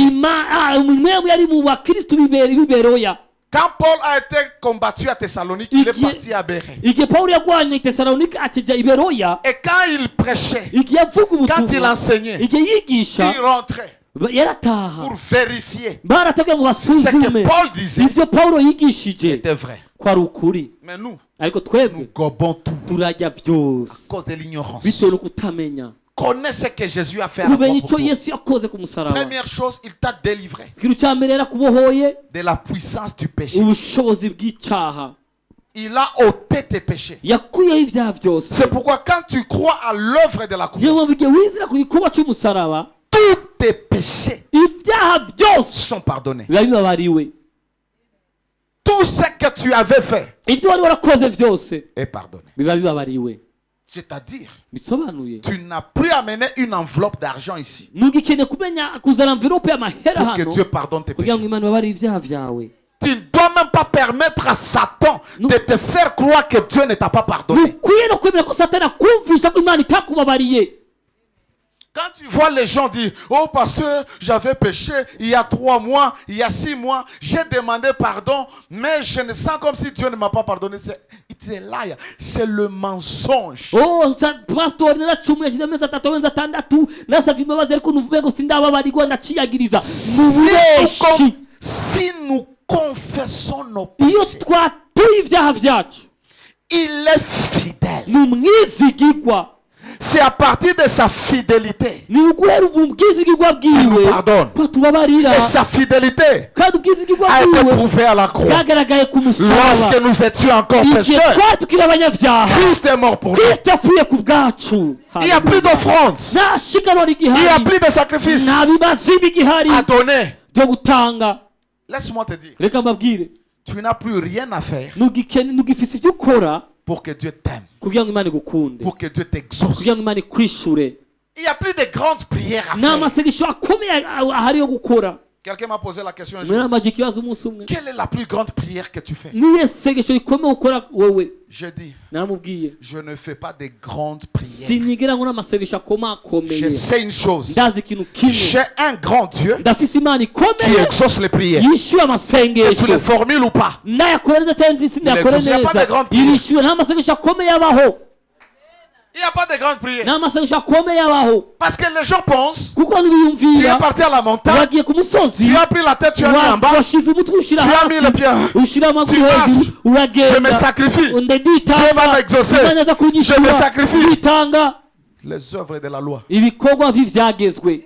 impwemu yari mu bakristu b'iberoya. Quand Paul a été combattu à Thessalonique, il est parti à Bérin. igihe pawulo yarwanye i tesalonike akijya i beroya, Et quand il prêchait, igihe yavuga quand il ubutumwa, enseignait, igihe yigisha, il rentrait yarataha. pour vérifier baratabwira ngo ce que basuzume Paul disait ibyo pawulo yigishije était vrai. ko ari ukuri. Mais nous, ariko nous twebwe gobons tout turajya à byose cause de l'ignorance. bitewe no kutamenya. Connais ce que Jésus a fait à la kumenya croix pour icyo toi. yesu yakoze ku musaraba. Première chose, il t'a délivré ikintu cya mbere yarakubohoye de la puissance du péché. ubushobozi bw'icyaha, Il a ôté tes péchés. yakuyeho ibyaha byose. C'est pourquoi quand tu crois à l'œuvre de la niyo croix, mpamvu igihe wizira ku gikorwa cy'umusaraba, tous tes péchés ibyaha byose sont pardonnés. biba bibabariwe. Tout ce que tu avais fait ibyo wari warakoze byose est pardonné. biba bibabariwe. C'est-à-dire, bisobanuye tu n'as plus amené une enveloppe d'argent ici ntugikeneye kumenya kuzana envelope y'amahera pour que hano Dieu pardonne tes kugira ngo péchés. Imana ibabarire ibyaha byawe. Tu ne dois même pas permettre à Satan de te faire croire que Dieu ne t'a pas pardonné. ntukwiye no kwemera ko satani akumvisha ko Imana itakubabariye. Quand tu vois les gens dire, oh pasteur, j'avais péché il y a 3 mois, il y a 6 mois, j'ai demandé pardon, mais je ne sens comme si Dieu ne m'a pas pardonné. C'est liar. C'est le mensonge. Oh, pastor naracumuye ashyize amezi 3 amezi 6 nasabye imbabazi ariko nuvuge ngo sindababarirwa ndaciyagiriza. Nubureshi. Si nous confessons nos iyo péchés, twatuye ibyaha byacu, il est fidèle. ni umwizigirwa. C'est à partir de sa fidélité ni uguhera ubwizigirwa qu'il nous bwiwe pardonne. ko tubabarira. Et sa fidélité kandi ubwizigirwa a été bwiwe prouvée à la croix. bwagaragaye ku musaraba. Lorsque nous étions encore igihe pécheurs, twari tukiri abanyabyaha, Christ est mort pour nous. kristo apfuye ku bwacu. Il n'y a plus d'offrande. nta shikanwa Il n'y a rigihari, plus de sacrifice nta bimazi bigihari à donner. byo gutanga. Laisse-moi te dire, reka mbabwire, tu n'as plus rien à faire ntugifise ibyo ukora pour que Dieu t'aime, kugira ngo Imana igukunde, pour que Dieu t'exauce. kugira ngo Imana ikwishure. Il n'y a plus de grandes prières à nta faire. masengesho akomeye ahari yo gukora. Quelqu'un m'a posé la question un muri jour. amaje ikibazo umunsi umwe, Quelle est la plus grande prière que tu fais? niyo sengesho rikomeye ukora wowe? J'ai dit, naramubwiye je ne fais pas de grandes prières. sinigera nkora amasengesho Je akomakomeye. sais une chose. ndazi ikintu kimwe, J'ai un grand Dieu ndafise Imana qui ikomeye exauce les prières. yishyura Et tu amasengesho. les formules ou pas? nayakora neza cyangwa sinayakora Il y a pas de neza, grande prière. irishyura. nta masengesho akomeye abaho, Il n'y a pas de grandes prières. nta masengesho akomeye abaho. Parce que les gens pensent, kuko tu es ntibiyumvira parti à la montagne, wagiye ku musozi, tu as pris la tête, tu as mis en bas, washize umutwe ushyira tu as mis hasi, le pied. ushyira amaguru Tu marches. hejuru, Je me uragenda. sacrifie. Dieu Dieu va m'exaucer. Je me sacrifie. kwitanga. Les œuvres de la loi. ibikorwa vy'ivyagezwe.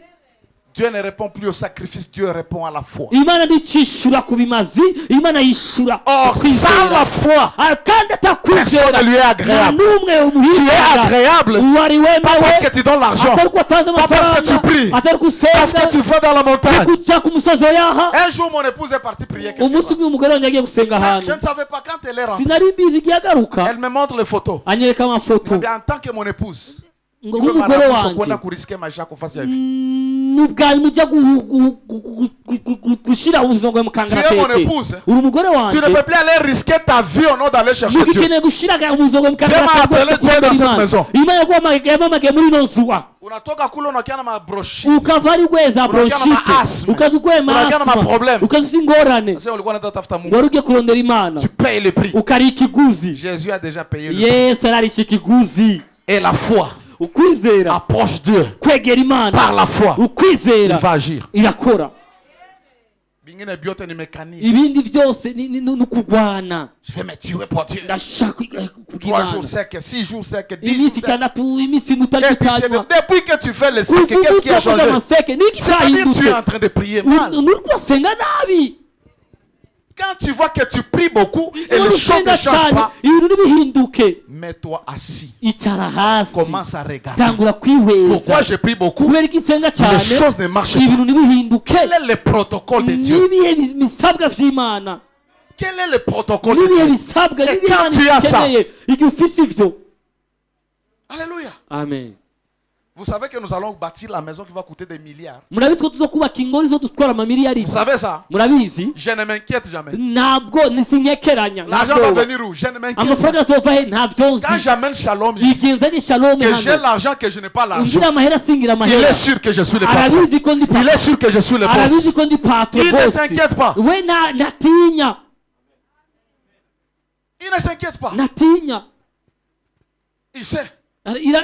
Dieu ne répond plus au sacrifice, Dieu répond à la foi. Imana ntishishura ku bimazi, Imana yishura Or, sans la foi, kandi personne atakwizera ne lui est agréable. n'umwe Tu es umuhiga agréable uwari pas parce wemewe, que tu donnes l'argent, atari ko atanze pas parce que tu amafaranga, pries, atari ko parce que tu usenga, vas dans la montagne. kuja ku musozi oyaha. Un jour, mon épouse est partie prier quelque umunsi part. umwe umugore wanjye yagiye gusenga ahantu, Je ne savais pas quand elle est rentrée. sinari mbizi igihe agaruka, Elle me montre les photos. anyereka amafoto. Mais en tant que mon épouse, ngo Wewe nk'umugore mara mwisho wanjye kwenda kuriske maisha yako fasi ya hivi. n'ubwanyu mujya gushyira ubuzima bwawe mu Tu es mon kangaratete épouse. uri umugore Tu wanjye ne peux plus aller risquer ta vie au nom d'aller chercher Dieu. mugikeneye gushyira ubuzima bwawe mu Dieu m'a appelé, Dieu est dans cette maison. imana yaguhamagaye muri ino zuba Unatoka kule unakia na mabroshi. ukava ari gweza Unakia na bronchite ma-asthme. ukaza ugwema Unakia na asma ma-problème. ukaza usa ingorane Sasa ulikuwa unataka tafuta Mungu. wari ugiye kurondera imana Tu payes le prix. ukari ikiguzi Jésus a déjà payé le prix. yesu ararisha ikiguzi Et la foi ukwizera approche Dieu. kwegera imana Par la foi, il ukwizera va agir. irakora Bingine biote ni mécanisme. ibindi byose ni ukugwana Je vais me tuer pour Dieu. ndashaka 3 jours sec, 6 jours sec, 10 jours iminsi sec. itandatu iminsi mutari Et puis, gutanywa depuis que tu fais le sec, kuva qu'est-ce qui a umunsi wakoze changé? amaseke niki C'est-à-dire tu es cyahindutse en train de prier mal. uri kubasenga nabi Quand tu vois que tu pries beaucoup et iyo les choses ne usenga changent cyane pas, ibintu ntibihinduke mets-toi assis. icara hasi Commence à regarder. tangura Pourquoi kwihweza je prie beaucoup? kubera ko isenga Les cyane choses ne marchent pas. ibintu ntibihinduke Quel est le protocole de Dieu? n'ibihe bisabwa vy'imana Quel est le protocole de n'ibihe Dieu? bisabwa Et n'ibihe quand imana tu as ça, ikeneye igihe ufise ivyo Alléluia. amen Vous savez que nous allons bâtir la maison qui va coûter des milliards. murabizi ko tuzokubaka ingoro zo dutwara amamiliyari Vous savez ça? murabizi Je ne m'inquiète jamais. ntabwo sinyekeranya L'argent va venir où? Je ne m'inquiète amafaranga pas. azova he ntabyo nzi Quand j'amène Shalom ici, igihe nzanye shalom que j'ai hano l'argent, que je n'ai pas l'argent, ngira amahera singira il amahera est sûr que je suis le patron. arabizi ko ndi Il est sûr que je suis le arabizi boss. ko ndi patro Il ne bosi s'inquiète pas. we ntatinya Il ne s'inquiète pas. ntatinya Il sait.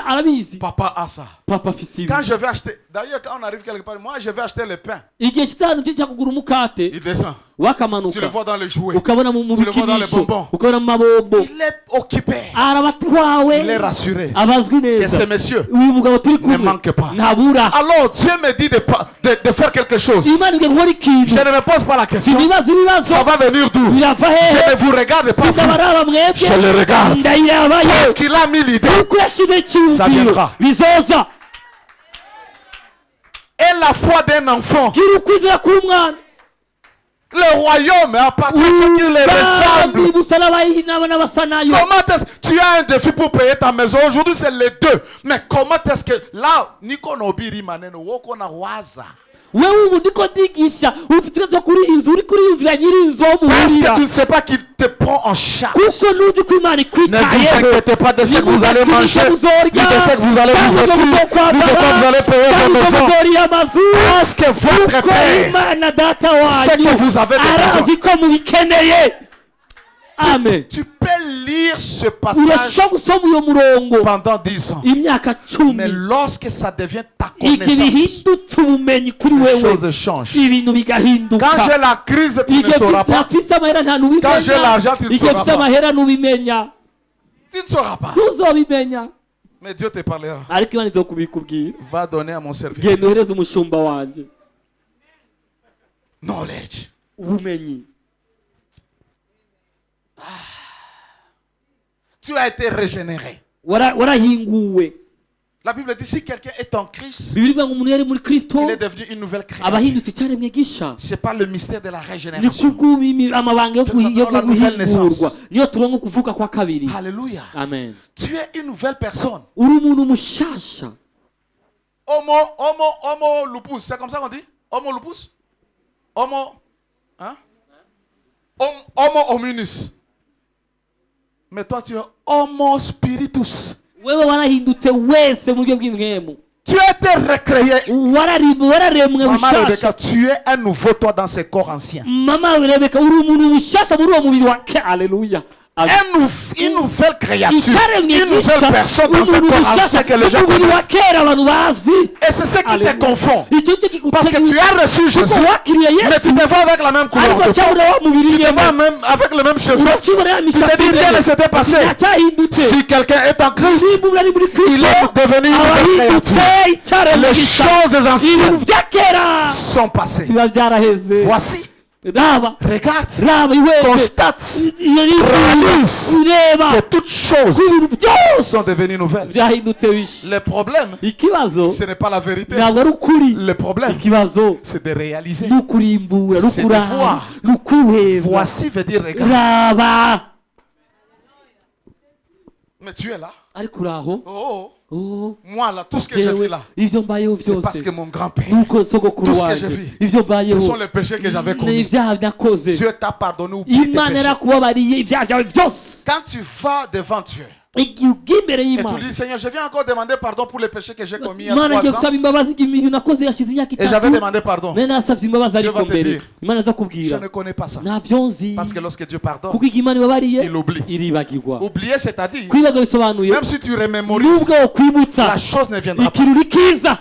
arabizi Papa a ça. papa afise ibi Quand je vais acheter, d'ailleurs, quand on arrive quelque part, moi je vais acheter le pain. igihe kitanu cyo cyakugura umukate Il descend. Tu le wakamanuka vois dans les jouets. ukabona mu Tu le vois dans les bikinisho bonbons. ukabona mu mabombo Il est occupé. arabatwawe Il est rassuré. abazwi Que ce neza monsieur uyu mugabo turi ne kumwe manque pas. ntabura Alors Dieu me dit de faire quelque chose. imana igiye gukora ikintu Je ne me pose pas la question. ibibazo Ça va venir d'où? birava hehe Je ne vous regarde pas. sindabaraba mwebwe Je le regarde. ndayirabayo Parce qu'il a mis l'idée. kuko yashyize icyumviro viendra. bizoza Et la foi d'un enfant. gira ukwizera k'umwana Le royaume appartient à ceux qui le ressemblent. ubwami busa n'abasa nayo Comment est-ce que tu as un défi pour payer ta maison? Aujourd'hui, c'est les deux. Mais comment est-ce que là, Nico Nobiri Maneno, Woko na Waza. wewe ubu ndiko ndigisha ufite ikibazo cyo kuri inzu uri kuriyumvira nyiri inzu wo Parce muhurira que tu ne sais pas qu'il te prend en charge. kuko ntuzi ko imana Ne vous ikwitayeho inquiétez pas de ce que vous allez manger, ni de ce que vous allez vous vêtir, ni de quoi vous allez payer vos maisons. muzoriya amazu Parce que votre kuko Père, imana data c'est wanyu que vous avez des arazi ko mubikeneye amen tu peux lire ce passage urashobora gusoma uyo murongo pendant 10 ans. imyaka Mais 10 lorsque ça devient ta igihe connaissance, bihindutse ubumenyi kuri les wewe choses changent. ibintu bigahinduka Quand j'ai la crise, tu ne igihe sauras pas. afise amahera nta Quand j'ai l'argent, tu ne igihe sauras afise pas. amahera ntubimenya Tu ne sauras pas. ntuzobimenya Mais Dieu te parlera. ariko imana izokubikubwira Va donner à mon serviteur. genda uhereze umushumba wanjye Knowledge. ubumenyi Tu as été régénéré. warahinguwe La Bible dit si quelqu'un est en Christ, bibiri ivuga ngo umuntu yari muri kristo il est devenu une nouvelle créature. abahindutse icyaremwe gisha C'est pas le mystère de la ni régénération. kubw'amabanga yo La nouvelle naissance. guhingurwa niyo turonka kuvuka kwa kabiri Alléluia. amen Tu es une nouvelle personne. uri umuntu mushasha Homo lupus. C'est comme ça qu'on dit? Homo lupus? Homo. Hein? Homo hominis. Mais toi, tu es Homo spiritus. wewe warahindutse wese mu buryo bw'imwemu Tu as été recréé. wararemwe Maman bushasha Rebecca, tu es un nouveau toi dans ce corps ancien. mama rebeka uri umuntu mushasha muri uwo mubiri wa aleluya Une nouvelle créature. icyaremwe Une nouvelle gisha personne dans ce umuntu corps ancien mushasha que les gens umubiri wa connaissent. kera abantu bazi Et c'est ce qui te Alléluia. confond. icyo cyo Parce que tu as reçu Jésus, wakiriye mais yesu tu te vois avec la même couleur ariko de peau. cyabura wa mubiri Tu te vois même avec le même cheveu. urakibona ya Tu te mishatsi dis rien ne s'était passé. ntacyahindutse Si quelqu'un est en Christ, niba umuntu ari muri il kristo est devenu une nouvelle abahindutse créature. icyaremwe Les gisha choses ibintu anciennes bya kera sont passées. biba byaraheze Voici, raba regarde, raba iweze constate, réalise ureba que toutes choses ibintu byose sont devenues nouvelles. byahindutse bisha Le problème, ikibazo ce n'est pas la vérité. ntabwo ari ukuri Le problème, ikibazo c'est de réaliser. ni ukurimbura ni C'est de ukuraba voir. ni ukuheza Voici veut dire regarde. raba Mais tu es là. ariko uri aho Oh, Oh, Moi, là, tout ce que j'ai vu là, ivyo mbayeho c'est parce vyose que mon grand-père, nuko sogokuru tout ce que wanje j'ai vu, ivyo ce mbayeho sont les péchés que j'avais commis. n'ivyaha nakoze. Dieu t'a pardonné, oublie tes Imana péchés. yarakubabariye ivyaha vyawe vyose. Quand tu vas devant Dieu Igihe ugiye imbere et tu y'Imana, dis, Seigneur, je viens encore demander pardon pour les péchés que j'ai commis il y a Imana ngiye 3 ans, gusaba imbabazi ibintu nakoze yashize imyaka et j'avais itatu, demandé pardon. nayo narasavye imbabazi Dieu ariko va te mbere dire, Imana aza Je kubwira ne connais pas ça. ntavyo nzi, Parce que lorsque Dieu pardonne, kuko igihe Imana ibabariye il oublie. iribagirwa. Oublier, c'est-à-dire, Kwibaga bisobanuye même si tu remémorises, nubwo wokwibutsa la chose ne viendra pas. ikirori kiza.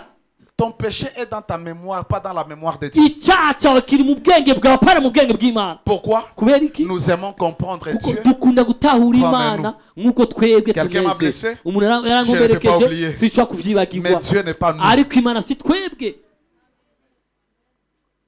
Ton péché est dans ta mémoire, pas dans la mémoire de Dieu. Icyaha cyawe kiri mu bwenge bwawe apana mu bwenge bw'Imana. Pourquoi? Kubera iki? Nous aimons comprendre Kuko Dieu. dukunda gutahura Imana nk'uko twebwe Quelqu'un m'a tumeze. blessé. Umuntu Je ne peux pas yarankomerekeje oublier. sinshobora Mais kuvyibagirwa, Dieu n'est pas nous. ariko Imana si twebwe.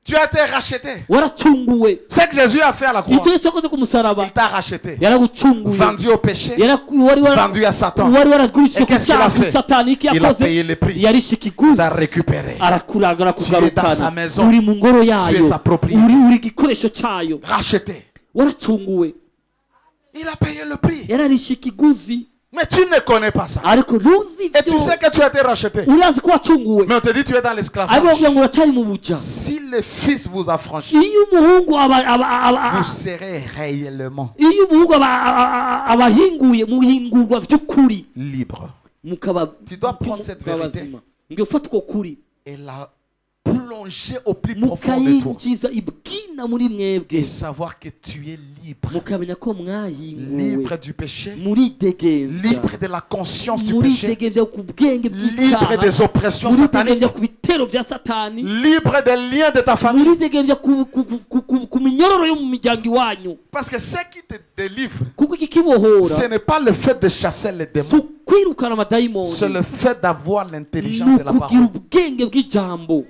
Tu as été racheté. Waracunguwe. Ce que Jésus a fait à la croix, Icyo Yesu yakoze ku musaraba il t'a racheté. yaragucunguye, Vendu au péché, wari vendu à Satan. waragurishijwe Et ku qu'est-ce qu'il cyaha a fait? Satani. Iki Il a yakoze payé le prix. yarishe ikiguzi, T'a récupéré. arakuragara Tu es dans sa kugarukana, maison. uri mu ngoro Tu es yayo, sa propriété. uri igikoresho cyayo, Racheté. waracunguwe, Il a payé le prix. yararishe ikiguzi, Mais tu ne connais pas ça. ariko ntuzi Et tu ibyo. sais que tu as été racheté. Urazi ko wacunguwe, Mais on te dit tu es dans ariko l'esclavage. bavuga ngo uracyari mu buja. Si le Fils vous a franchi, Iyo umuhungu vous serez réellement iyo umuhungu abahinguye muhingurwa vy'ukuri, libre. mukaba Tu dois prendre cette vérité bazima. Ngiye ufata uko kuri et la plonger au plus profond de toi. mukayinjiza ibwina muri mwebwe, Et savoir que tu es libre. mukamenya ko mwahinguwe, Libre du péché. muridegembya, Libre de la conscience du péché. muridegembya ku bwenge Libre bw'icyaha, des oppressions sataniques. muridegembya ku bitero vya Satani, Libre des liens de ta famille. muridegembya ku minyororo yo mu miryango iwanyu. Parce que ce qui te délivre, Kuko iki kibohora ce n'est pas le fait de chasser les si démons. ukwirukana amadayimoni, C'est le fait d'avoir ni l'intelligence de la ukugira parole. ubwenge bw'ijambo.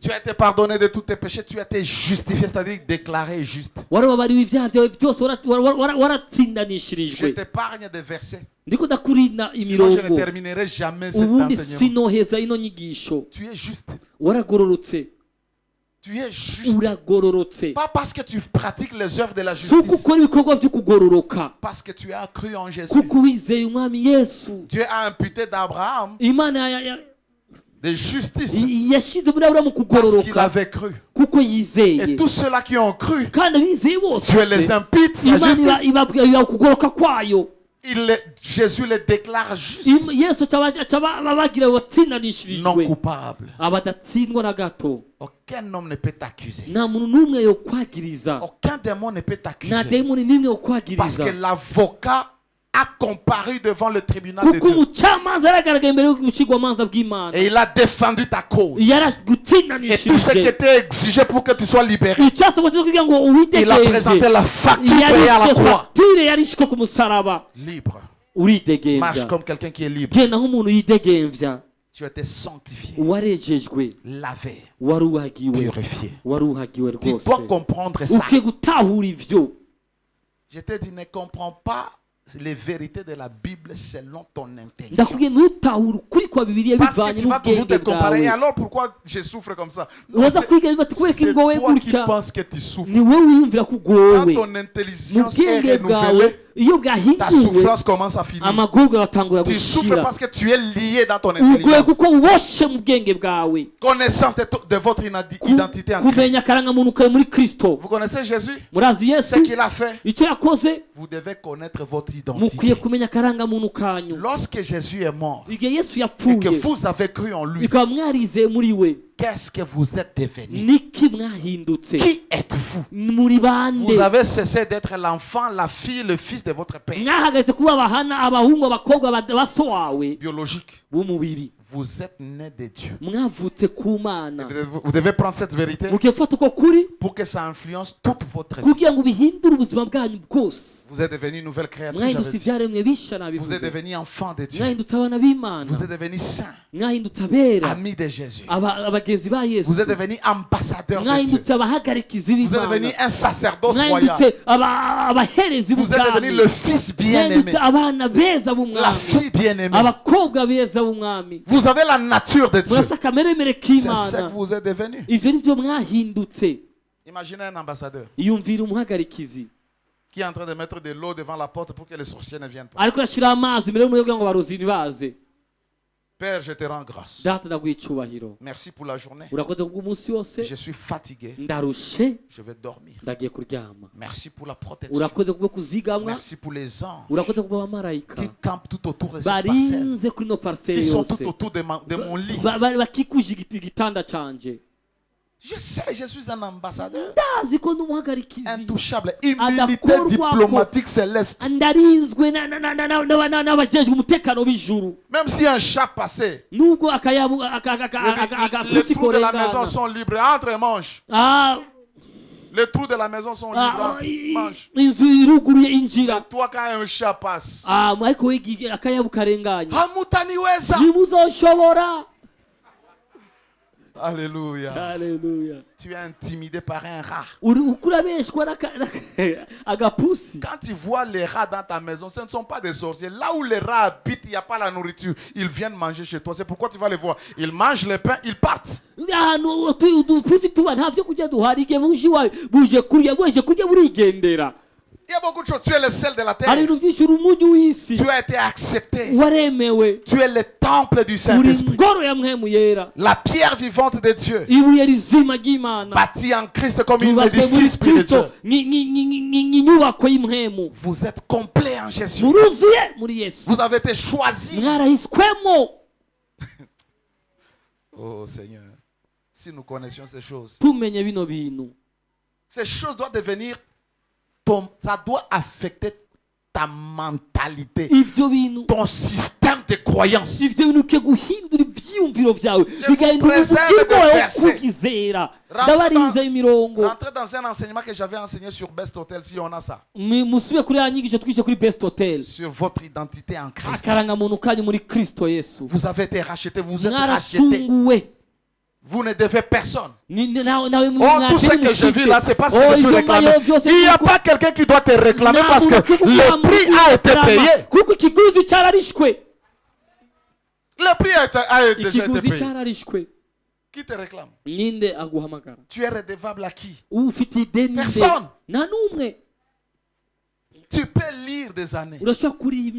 Tu as été pardonné de tous tes péchés. Tu as été justifié, c'est-à-dire déclaré juste. warababariwe ibyaha byawe byose, Je waratsindanishirijwe. t'épargne des versets. Ndiko ndakurinda Sinon, je ne imirongo, terminerai jamais cet ubundi enseignement. sinoheza ino nyigisho. Tu es juste. Waragororotse, Tu es juste. uragororotse, Pas parce que tu pratiques les œuvres de la si uko justice. ukora ibikorwa byo kugororoka, Parce que tu as cru en Jésus. kuko wizeye umwami Yesu. Dieu a imputé d'Abraham Imana de justice yashyize muri Aburahamu parce qu'il kugororoka avait cru. kuko Et yizeye, tous ceux-là qui ont cru, kandi abizeye bose Dieu les impute sa Imana justice. iba kugoroka kwayo. Jésus les déclare justes, Yesu bagira batsindanishirijwe, non coupables. abadatsindwa na gato. Aucun homme ne peut t'accuser. Nta muntu n'umwe yo kwagiriza, Aucun démon ne peut nta t'accuser. dayimoni n'imwe yo Parce kwagiriza, que l'avocat a comparu devant le tribunal de kuko Dieu. umucamanza yaragaragaye imbere y'ubushingwamanza bw'Imana, Et il a défendu ta cause. Et tout ce qui yaragutsindanishirije. était exigé pour que tu sois libéré. Icyasabwa cyo kugira ngo Il a présenté uwidegenze, la facture payée à la yarishe croix. fagitire yarishwe ku musaraba. Libre. Marche Uridegenza, comme quelqu'un qui est libre. genda nk'umuntu yidegemvya, Tu as été sanctifié, warejejwe, lavé, waruhagiwe, purifié. waruhagiwe Tu rwose. dois comprendre ça. Ukwiye gutahura ivyo. Je te dis, ne comprends pas les vérités de la Bible selon ton Ndakubwiye intelligence. ntutahura ukuri kwa Bibiliya Parce que bivanye tu vas toujours te n'ubwenge comparer. Et bwawe. alors pourquoi je souffre comme ça? Non, Uraza c'est kwiga batukwereka c'est ingowe toi qui gutya, penses que tu souffres. ni wowe wiyumvira ko Quand ugowe. ton Mu intelligence est bwenge bwawe renouvelée, iyo ta bwahinduwe, souffrance commence à finir. amagorwa aratangura Tu souffres gushira. parce que tu es lié dans ton Ugoye intelligence. kuko uboshe mu bwenge bwawe. Connaissance de votre identité en Christ. Kumenya akarangamuntu kawe muri Kristo. Vous connaissez Jésus? Murazi Ce Yesu qu'il a fait. icyo yakoze, Vous devez connaître votre mukwiye identité. kumenya akarangamuntu kanyu. Lorsque Jésus est mort Igihe Yesu et yapfuye, que vous avez cru en lui, bikaba mwarizeye muri we, qu'est-ce que vous êtes devenu? niki mwahindutse? Qui êtes-vous? Muri bande? Vous avez cessé d'être l'enfant, la fille, le fils de votre père Mwahagaritse kuba abahana, abahungu, abakobwa ba so wawe biologique. b'umubiri. Vous êtes né de Dieu. Mwavutse ku Mana. Vous devez prendre cette vérité Mukwiye gufata uko kuri pour que ça influence toute votre vie. kugira ngo bihindure ubuzima bwanyu bwose. Vous êtes devenu une nouvelle créature. Mwahindutse j'avais dit. ibyaremwe bisha Vous êtes nabivuze. devenu enfant de Dieu. Mwahindutse abana b'Imana. Vous êtes devenu saint, Mwahindutse abera, ami de Jésus. abagenzi ba Yesu. Vous êtes devenu ambassadeur de Dieu. Mwahindutse abahagarikizi Vous êtes devenu b'Imana. un sacerdoce royal. Mwahindutse abaherezi Vous êtes devenu b'ubwami. le fils bien-aimé, Mwahindutse abana beza la b'umwami, fille bien-aimée. abakobwa beza b'umwami. Vous avez la nature de Dieu. Murasa akameremere C'est ce que k'Imana. vous êtes devenu. Ivyo nivyo mwahindutse. Imaginez un ambassadeur. Iyumvira umuhagarikizi. qui est en train de mettre de l'eau devant la porte pour que les sorciers ne viennent pas. ariko arashyira amazi imbere y'umuriro kugira ngo abarozi ntibaze. Père, je te rends grâce. Data ndaguha icyubahiro, Merci pour la journée. urakoze kubw'umunsi wose, Je suis fatigué. ndarushe Je vais dormir. ndagiye kuryama. Merci pour la protection. Urakoze kubwo kuzigamwa, Merci pour les anges urakoze kubwo abamarayika qui campent tout autour de cette parcelle. barinze kuri ino pariseri Qui sont yose, tout autour de mon lit. bakikuje igitanda canje. Je sais, je suis un ambassadeur. Ndazi ko n'umuhagarikizi, Intouchable. Immunité Adakorwako. diplomatique céleste. ndarinzwe n'abajejwe umutekano w'ijuru. Même si un chat passait, Nubwo akayabu les agapusi trous de la maison korengana, sont libres. Entre et mange. Les trous de la maison sont libres. Mange. inzu iruguruye injira. Et toi, quand un chat passe, Ariko akayabu karenganye, Hamutaniweza. ntimuzoshobora. Alléluia. Haleluya. Tu es intimidé par un rat. Ukurabeshwa agapusi. Quand tu vois les rats dans ta maison, ce ne sont pas des sorciers. Là où les rats habitent, il n'y a pas la nourriture. Ils viennent manger chez toi. C'est pourquoi tu vas les voir. Ils mangent les pains, ils partent. Ahantu udupusi tuba nta byo kurya duhari, igihe buje iwawe buje kurya burigendera. Il y a beaucoup de choses. Tu es le sel de la terre. Hari ibintu byinshi, uri umunyu w'isi, Tu as été accepté. waremewe, Tu es le temple du uri Saint-Esprit. ngoro ya mpwemu yera, La pierre vivante de Dieu. ibuye rizima ry'Imana, Bâtie en Christ comme une yubatswe muri édifice spirituel. Kristo nk'inyubako y'impwemu. Vous êtes complet en Jésus. Muruzuye muri Yesu, Vous avez été choisis. mwarahiswemo. Oh Seigneur, si nous connaissions ces choses, Tumenye bino bintu, ces choses doivent devenir, ça doit affecter ta mentalité, ivyo bintu, ton système de croyance. ivyo bintu uke guhindura ivyiyumviro vyawe, vous bigahindura préserve umubwirwa des wawe wo versets. kwizera. Rentrez Ndabarinze imirongo. Rentrez dans un enseignement que j'avais enseigné sur Best Hotel, si on a ça, Musube kuri ya nyigisho twishe kuri Best Hotel, sur votre identité en Christ. akarangamuntu kanyu muri Kristo Yesu, Vous avez été racheté, vous êtes racheté. mwaracunguwe. Vous ne devez personne. Nawe Oh, tout ce que je vis là, c'est parce que je suis réclamé. Il n'y a pas quelqu'un qui doit te réclamer parce que le prix a été payé. kuko ikiguzi cyararishwe, Le prix a déjà été ikiguzi payé. cyararishwe. Qui te réclame? Ninde aguhamagara? Tu es redevable à qui? Ufite ideni nde? Personne. Nta n'umwe. Tu peux lire des années. Urashobora kuriha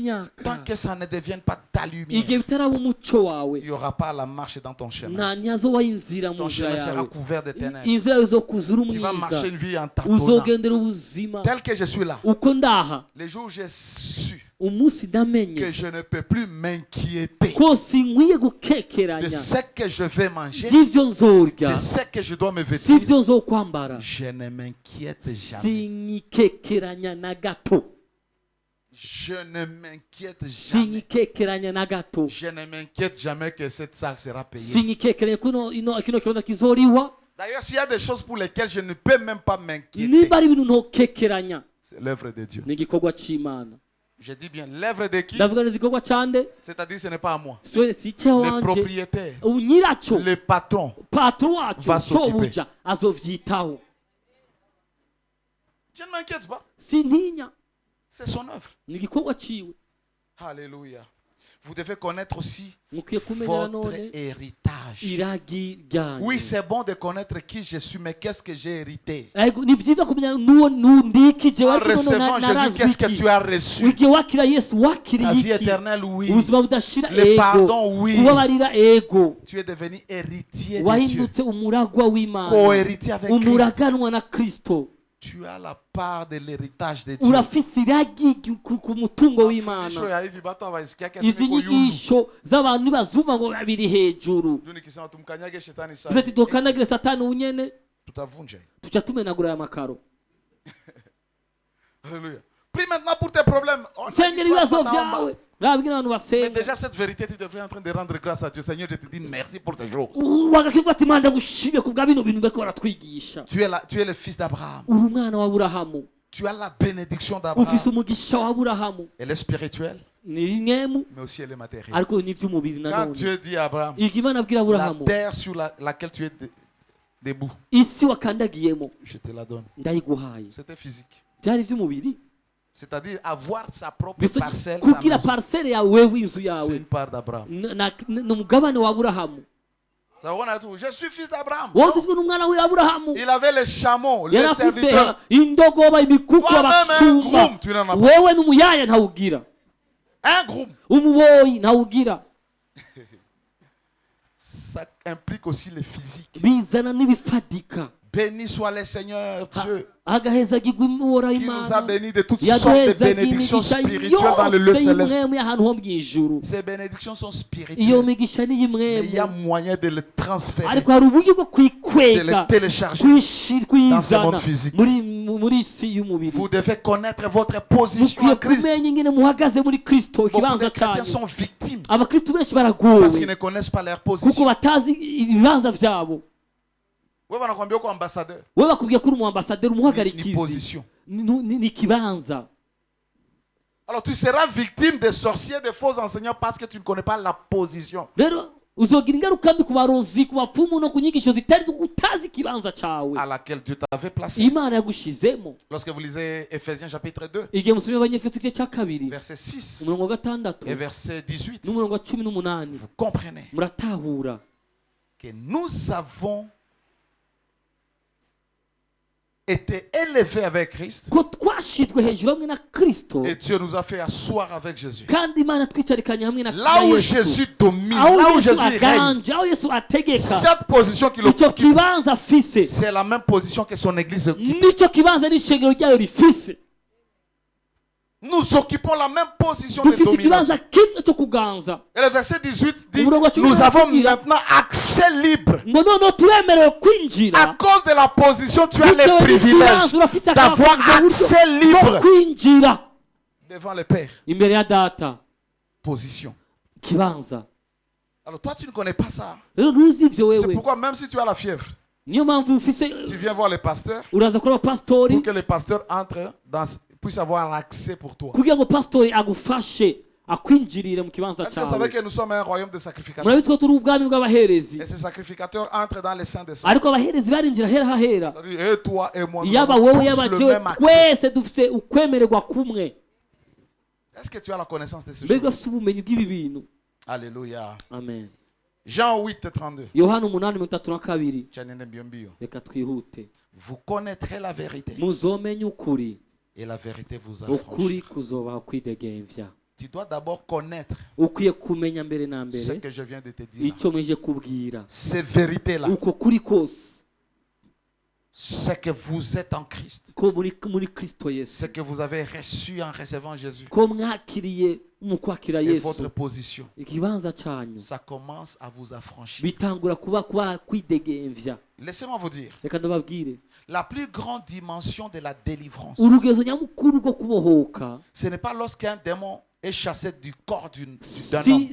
Tant imyaka, que ça ne devienne pas ta lumière, igihe bitaraba umuco wawe, il n'y aura pas la marche dans ton chemin. nta ntihazobaho inzira mu Ton nzira chemin sera yawe. couvert de ténèbres. Inzira yawe izokuzura Tu vas marcher umwiza, une vie en tâtonnant. uzogendera ubuzima. Tel que je suis là, Uko ndaha, les jours où j'ai su umunsi que ndamenye je ne peux plus m'inquiéter ko sinkwiye de gukekeranya ce que je vais manger, by'ivyo nzorya, de ce que je dois me vêtir, sivyo nzokwambara, je ne m'inquiète jamais. sinyikekeranya na gato, Je ne m'inquiète jamais. sinyikekeranya na gato, Je ne m'inquiète jamais que cette salle sera payée. sinyikekeranya ko kino kibanza kizoriwa. D'ailleurs, s'il y a des choses pour lesquelles je ne peux même pas m'inquiéter, Niba ari ibintu ntokekeranya, c'est l'œuvre de Dieu. ni igikorwa c'Imana. Je dis bien l'œuvre de qui? Ndavuga neza igikorwa cande, C'est-à-dire ce n'est pas à moi. si icye Le wanje, propriétaire, nyiracyo, le patron, patron wacu, va s'occuper. shobuja azovyitaho. je ne m'inquiète pas. Sintinya, C'est son œuvre. ni igikorwa ciwe. Alléluia. Vous devez connaître aussi Mukwiye kumenya votre nanone héritage. iragi ryanyu. Oui, c'est bon de connaître qui je suis, mais qu'est-ce que j'ai hérité? Ego, ni vyiza kumenya ndikije, En ariko noneho recevant Jésus, qu'est-ce que tu as reçu? igihe wakira Yesu wakiriye La vie iki? éternelle, oui. Ubuzima budashira, Le ego. pardon, oui. Kubabarira, ego. Tu es devenu héritier de Dieu. Wahindutse umuragwa w'Imana, Co-héritier avec Christ. umuraganwa na Kristo. Tu as la part de l'héritage de Dieu. Urafise iragi ku mutungo w'Imana. Izi nyigisho z'abantu bazumva ngo babiri hejuru, zati dokanagire satani unyene, tuca tumenagura aya makaro. Alléluia. Prie maintenant pour tes problèmes. Sengera ibibazo vyawe, rabwira abantu Mais basenga. déjà cette vérité, tu devrais en train de rendre grâce à Dieu. Seigneur, je te dis merci pour ces jours. Wagakivuga ati Imana ndagushimye ku bwa bino bintu bariko baratwigisha. Tu es le fils d'Abraham. Uri umwana wa Aburahamu, Tu as la bénédiction ufise d'Abraham. umugisha wa Aburahamu. Elle est spirituelle, Ni bimwemu, mais aussi elle est matérielle. ariko ni ivy'umubiri Quand nanone. Dieu dit à Abraham, Igihe Imana abwira la Aburahamu, terre sur laquelle tu es debout, isi wakandagiyemo je te la donne. ndayiguhaye, C'était physique. byari ivy'umubiri. C'est-à-dire avoir sa propre Bisoje parcelle, sa kugira maison. parcelle yawe w'inzu C'est yawe une part d'Abraham. ni umugabane wa Aburahamu. Je suis fils d'Abraham. Il avait les chameaux, les serviteurs. Toi-même un groom, tu n'en as pas. Un groom. Ça implique aussi le physique. Béni soit le Seigneur Dieu qui nous a bénis de toutes sortes de bénédictions spirituelles dans le lieu céleste. Ces bénédictions sont spirituelles, mais il y a moyen de les transférer, de les télécharger dans ce monde physique. Vous devez connaître votre position en Christ. Beaucoup de chrétiens sont victimes parce qu'ils ne connaissent pas leur position. Wewe wanakuambia uko ambassadeur. Wewe bakubwiye kuri umu ambassadeur umuhagarikizi. Position. Ni kibanza. Alors tu seras victime des sorciers, des faux enseignants parce que tu ne connais pas la position. Rero uzogira ingaruka mbi ku barozi ku bapfumu no ku nyigisho zitari utazi kibanza cawe. À laquelle Dieu t'avait placé. Imana yagushizemo. Lorsque vous lisez Ephésiens chapitre 2. Igihe musomye abanyefeso igice cya kabiri. Verset 6. Umurongo wa 6. Et verset 18. N'umurongo wa 18. Vous comprenez. Muratahura que nous avons été élevés avec Christ et Dieu nous a fait asseoir avec Jésus. Là où Jésus domine, là où Jésus règne, cette position qu'il occupe, c'est la même position que son église occupe. Nous occupons la même position de domination. Et le verset 18 dit, nous avons maintenant accès libre. À cause de la position, tu as le privilège d'avoir accès libre devant le Père. Position. Alors toi, tu ne connais pas ça. C'est pourquoi même si tu as la fièvre, tu viens voir le pasteur pour que le pasteur entre puisse avoir accès pour toi. Est-ce que vous savez que nous sommes un royaume de sacrificateurs? Et ces sacrificateurs entrent dans les saints des saints. C'est-à-dire, et toi et moi, nous avons tous le même accès. Est-ce que tu as la connaissance de ce choses? Alléluia. Amen. Jean 8, 32. Vous connaîtrez la vérité. Et la vérité vous affranchira. Tu dois d'abord connaître ce que je viens de te dire. Ces vérités-là. Ce que vous êtes en Christ. Ce que vous avez reçu en recevant Jésus. Et votre position. Ça commence à vous affranchir. Laissez-moi vous dire. La plus grande dimension de la délivrance, ce n'est pas lorsqu'un démon est chassé du corps d'un homme.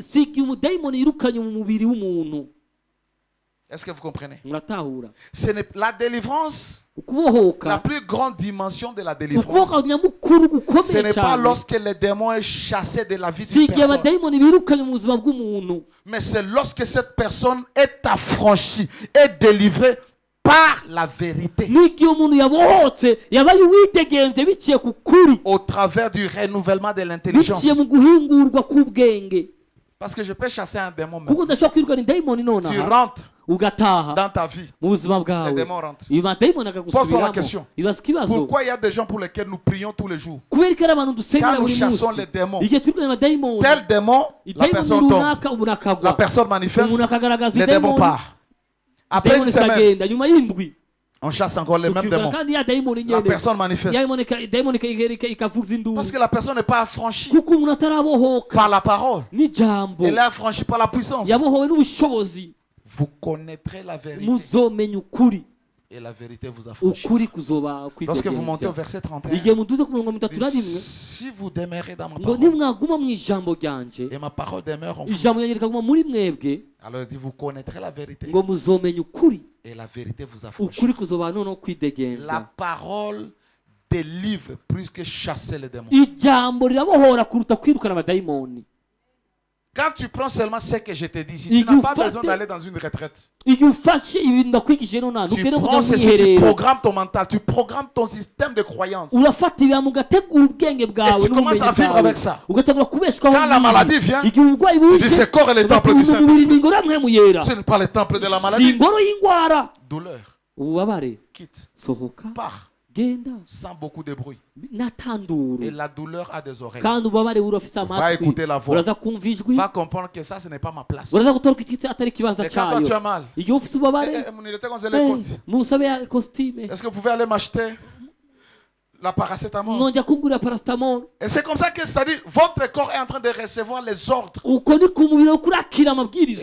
Est-ce que vous comprenez? Ce n'est la délivrance. La plus grande dimension de la délivrance, ce n'est pas lorsque le démon est chassé de la vie d'une personne, mais c'est lorsque cette personne est affranchie, est délivrée par la vérité, au travers du renouvellement de l'intelligence. Parce que je peux chasser un démon maintenant. Tu rentres dans ta vie, le démon rentre. Pose-toi la question. Pourquoi il y a des gens pour lesquels nous prions tous les jours? Quand nous chassons les démons, tel démon, la personne tombe, la personne manifeste, le démon part. Après une semaine, on chasse encore les mêmes démons. La personne manifeste. Parce que la personne n'est pas affranchie par la parole. Elle est affranchie par la puissance. Vous connaîtrez la vérité. Et la vérité vous affranchira. Lorsque vous montez au verset 31, si vous demeurez dans ma parole, et ma parole demeure en vous, alors il dit, vous connaîtrez la vérité. Et la vérité vous affranchira. La parole délivre plus que chasser les démons. Quand tu prends seulement ce que je te dis, si tu n'as pas besoin d'aller dans une retraite, tu prends ceci, tu programmes ton mental, tu programmes ton système de croyance. Et tu commences à vivre avec ça. Quand la maladie vient, tu dis ce corps est le temple du Saint-Esprit. Ce n'est pas le temple de la maladie. Douleur. Quitte. Pars. Sans beaucoup de bruit. Et la douleur a des oreilles. Va écouter la voix. Va comprendre que ça, ce n'est pas ma place. Et quand toi tu as mal, est-ce que vous pouvez aller m'acheter la paracétamol? Et c'est comme ça que c'est-à-dire votre corps est en train de recevoir les ordres. Et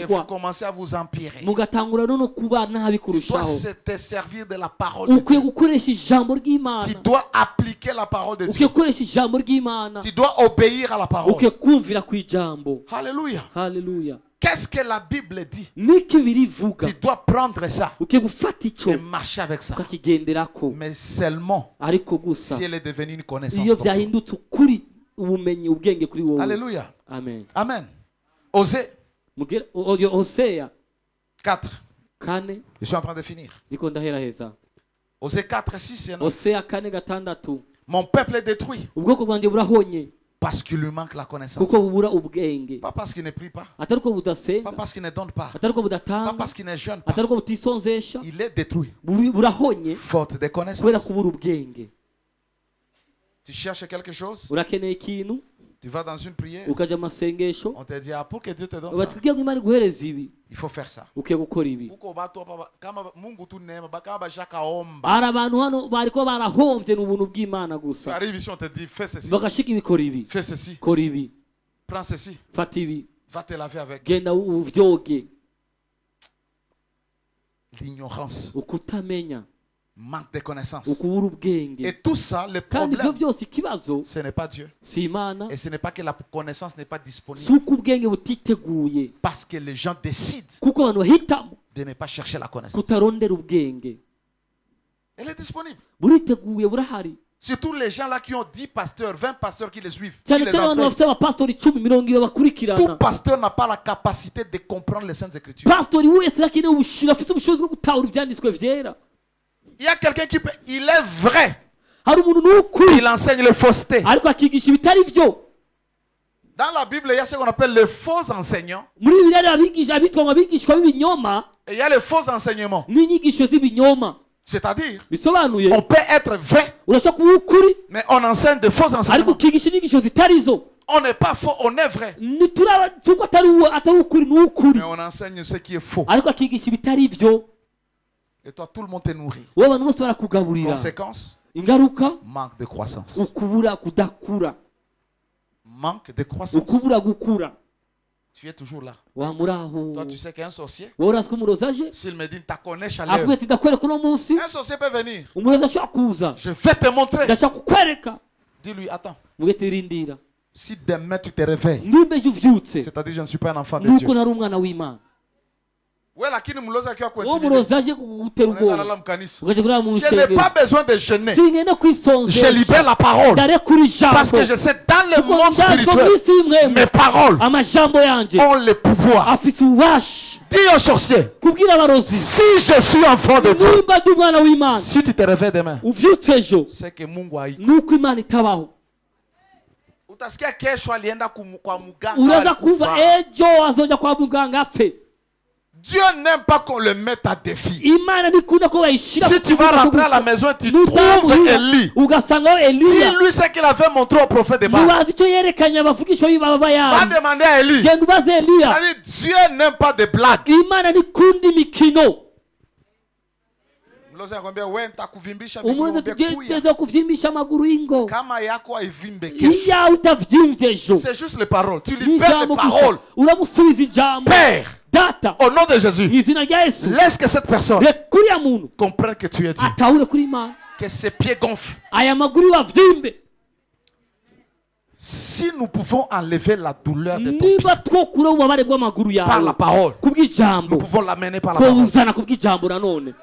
vous commencez à vous empirer. Tu dois te servir de la parole de Dieu. Tu dois appliquer la parole de Dieu. Tu dois obéir à la parole. Alléluia. Alléluia. Qu'est-ce que la Bible dit? Tu dois prendre ça et marcher avec ça. Mais seulement si elle est devenue une connaissance pour toi. Alléluia. Amen. Amen. Osée 4. Je suis en train de finir. Osée 4, 6 et 9. Mon peuple est détruit parce qu'il lui manque la connaissance. Pas parce qu'il ne prie pas. Pas parce qu'il ne donne pas. Pas parce qu'il ne jeûne pas. Il est détruit faute de connaissance. Tu cherches quelque chose, tu vas dans une prière, on te dit pour que Dieu te donne ça, il faut faire ça. Tu arrives ici, on te dit fais ceci, fais ceci, prends ceci, va te laver avec. L'ignorance, manque de connaissance. Et tout ça, le problème, ce n'est pas Dieu. Et ce n'est pas que la connaissance n'est pas disponible. Parce que les gens décident de ne pas chercher la connaissance. Elle est disponible. Surtout les gens là qui ont 10 pasteurs, 20 pasteurs qui les suivent. Qui les enseignent. Tout pasteur n'a pas la capacité de comprendre les Saintes Écritures. Il y a quelqu'un qui peut, il est vrai. Il enseigne les faussetés. Dans la Bible, il y a ce qu'on appelle les faux enseignants. Et il y a les faux enseignements. C'est-à-dire, on peut être vrai, mais on enseigne de faux enseignements. On n'est pas faux, on est vrai. Mais on enseigne ce qui est faux. Et toi, tout le monde te nourrit. Conséquence, manque de croissance. Manque de croissance. Tu es toujours là. Toi, tu sais qu'un sorcier, s'il me dit, tu connais chaleur, un sorcier peut venir. Je vais te montrer. Dis-lui, attends. Si demain tu te réveilles, c'est-à-dire je ne suis pas un enfant de Dieu. Je n'ai pas besoin de jeûner. Je libère la parole. Parce que je sais dans le monde spirituel, mes paroles ont le pouvoir. Dis au sorcier, si je suis enfant de Dieu, si tu te réveilles demain, c'est que Mungu haiko. Utasikia kesho alienda kwa muganga. Dieu n'aime pas qu'on le mette à défi. Si tu vas rentrer à la maison et tu trouves Élie, dis-lui ce qu'il avait montré au prophète de Baal. Va demander à Élie. Dieu n'aime pas de blagues. C'est juste les paroles. Tu libères les paroles. Père, au nom de Jésus, laisse que cette personne comprenne que tu es Dieu. Que ses pieds gonflent. Si nous pouvons enlever la douleur de ton pied par la parole, nous pouvons l'amener par la parole.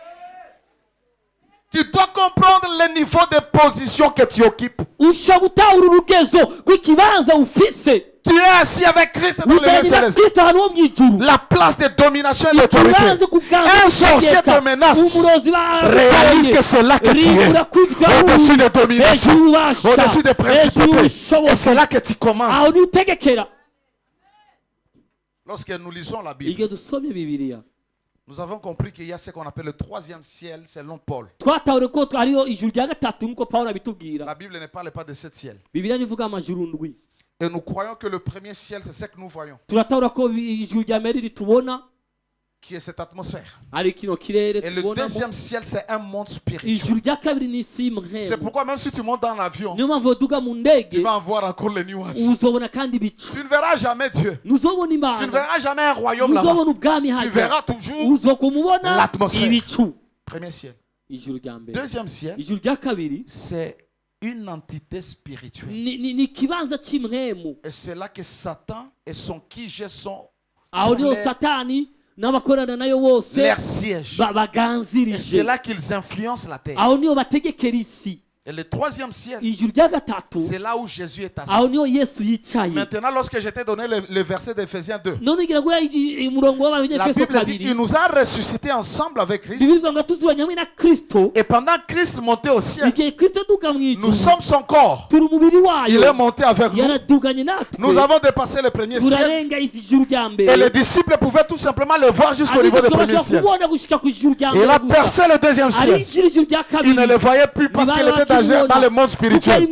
Tu dois comprendre le niveau de position que tu occupes. Tu es assis avec Christ dans le lieu céleste. La place de domination et d'autorité. Un sorcier te menace. Réalise que c'est là que tu es. Au-dessus de domination. Au-dessus des principautés. Et c'est là que tu commences. Lorsque nous lisons la Bible, nous avons compris qu'il y a ce qu'on appelle le troisième ciel selon Paul. La Bible ne parle pas de sept ciels. Et nous croyons que le premier ciel, c'est ce que nous voyons. Qui est cette atmosphère. Et le deuxième ciel, c'est un monde spirituel. C'est pourquoi même si tu montes dans l'avion, tu vas en voir encore les nuages. Tu ne verras jamais Dieu. Tu ne verras jamais un royaume là-bas. Tu verras toujours l'atmosphère. Premier ciel. Deuxième ciel, c'est une entité spirituelle. Et c'est là que Satan et son quijet sont leur siège. Et c'est là qu'ils influencent la terre. Et le troisième ciel, c'est là où Jésus est assis. Maintenant, lorsque je t'ai donné le verset d'Éphésiens 2, la Bible dit qu'il nous a ressuscités ensemble avec Christ. Et pendant que Christ montait au ciel, nous sommes son corps. Il est monté avec nous. Nous avons dépassé le premier ciel. Et les disciples pouvaient tout simplement le voir jusqu'au niveau du premier ciel. Et il a percé le deuxième ciel. Il ne le voyait plus parce qu'il était dans le monde spirituel. Et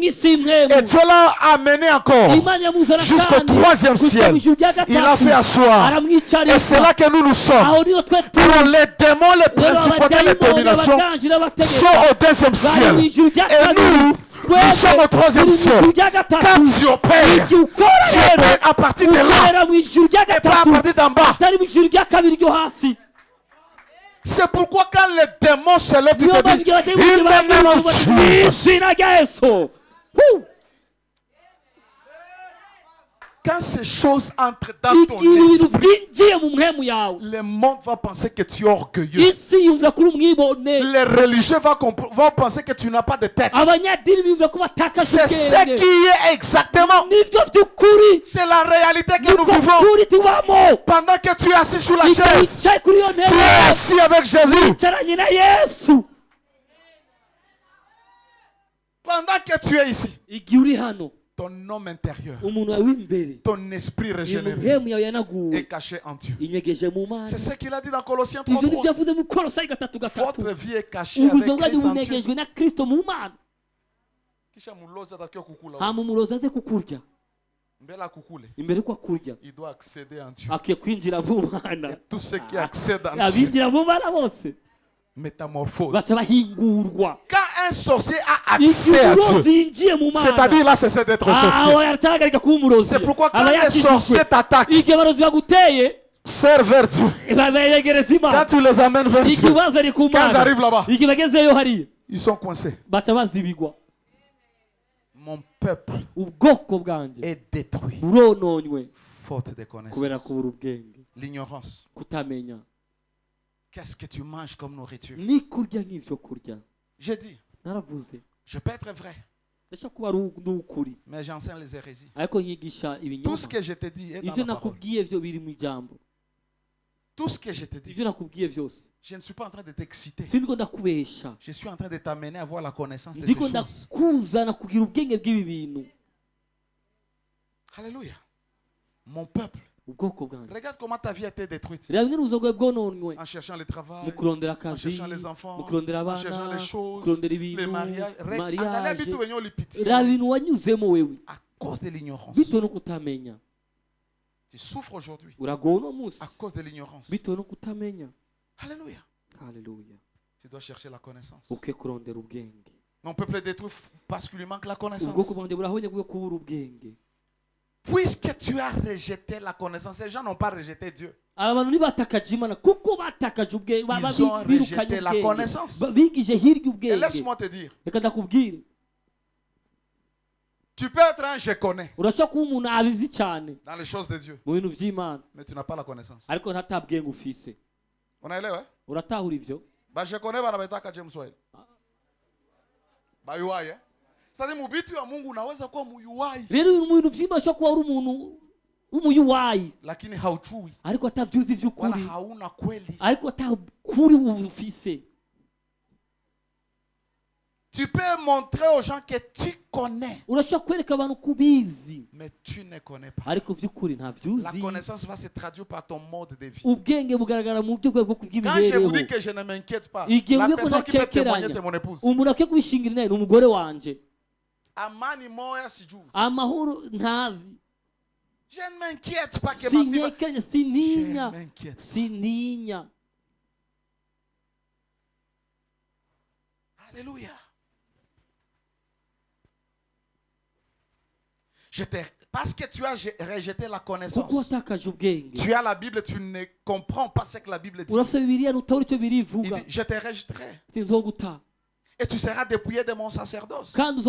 Dieu l'a amené encore jusqu'au troisième ciel. Il a fait asseoir. Et c'est là que nous sommes. Pour les démons, les principautés, les dominations sont au deuxième ciel. Et nous sommes au troisième ciel. Quand tu opères, tu opères à partir de là et pas à partir d'en bas. C'est pourquoi quand les démons se lèvent, tu te dis, il quand ces choses entrent dans ton esprit, le monde va penser que tu es orgueilleux. Les religieux vont penser que tu n'as pas de tête. C'est ce qui est exactement. C'est la réalité que nous vivons. Pendant que tu es assis sur la chaise, tu es assis avec Jésus. Pendant que tu es ici, ton homme intérieur, ton esprit régénéré est caché en Dieu. C'est ce qu'il a dit dans Colossiens 3:3. Votre vie est cachée avec Christ en Dieu. Il doit accéder en Dieu. Et tous ceux qui accèdent en Dieu métamorphose. Quand un sorcier a accès à Dieu, c'est-à-dire là, c'est d'être sorcier. C'est pourquoi quand les sorciers t'attaquent, serre vers Dieu. Quand tu les amènes vers Dieu, quand ils arrivent là-bas, ils sont coincés. Mon peuple est détruit faute de connaissances. L'ignorance. Qu'est-ce que tu manges comme nourriture? J'ai dit, je peux être vrai, mais j'enseigne les hérésies. Tout ce que je te dis est dans la parole. Tout ce que je te dis, je ne suis pas en train de t'exciter. Je suis en train de t'amener à avoir la connaissance de ces choses. Alléluia. Mon peuple. Regarde comment ta vie a été détruite. En cherchant le travail, en cherchant les enfants, en cherchant les choses, les mariages. À cause de l'ignorance. Tu souffres aujourd'hui à cause de l'ignorance. Alléluia. Tu dois chercher la connaissance. Mon peuple est détruit parce qu'il lui manque la connaissance. Puisque tu as rejeté la connaissance, les gens n'ont pas rejeté Dieu. Ils ont rejeté la connaissance. Et laisse-moi te dire, tu peux être un je connais dans les choses de Dieu, mais tu n'as pas la connaissance. On est là, ouais? Je connais, rero uyu muntu vyimba ashobora kuba ari umuntu w'umuyuwayi lakini hauchui ariko atavyuzi wala vy'ukuri hauna kweli. ariko atakuri ufise. Tu peux montrer aux gens que tu connais, urashobora kwereka abantu kubizi mais tu ne connais pas. ariko vy'ukuri La ntavyuzi. connaissance va se traduire par ton mode de vie. ubwenge bugaragara mu buryo bwo Quand je vous kubw'imibereho. dis que je ne m'inquiète pas, igihe la ugiye ko personne qui peut témoigner, ntakekeranya c'est mon épouse. umuntu akwiye kubishingira nawe ni umugore wanje. Amani moya sijui. amahoro ntazi, Je ne m'inquiète pas que ma vie va... sinyekanya, Je sininya m'inquiète. sininya. Alléluia. Parce que tu as rejeté la connaissance. kuko watakaje ubwenge. Tu as la Bible, tu ne comprends pas ce que la Bible dit. urafise bibiliya ntutabona icyo biri Il ivuga. dit, je te rejetterai. nzoguta Et tu seras dépouillé de mon sacerdoce. kandi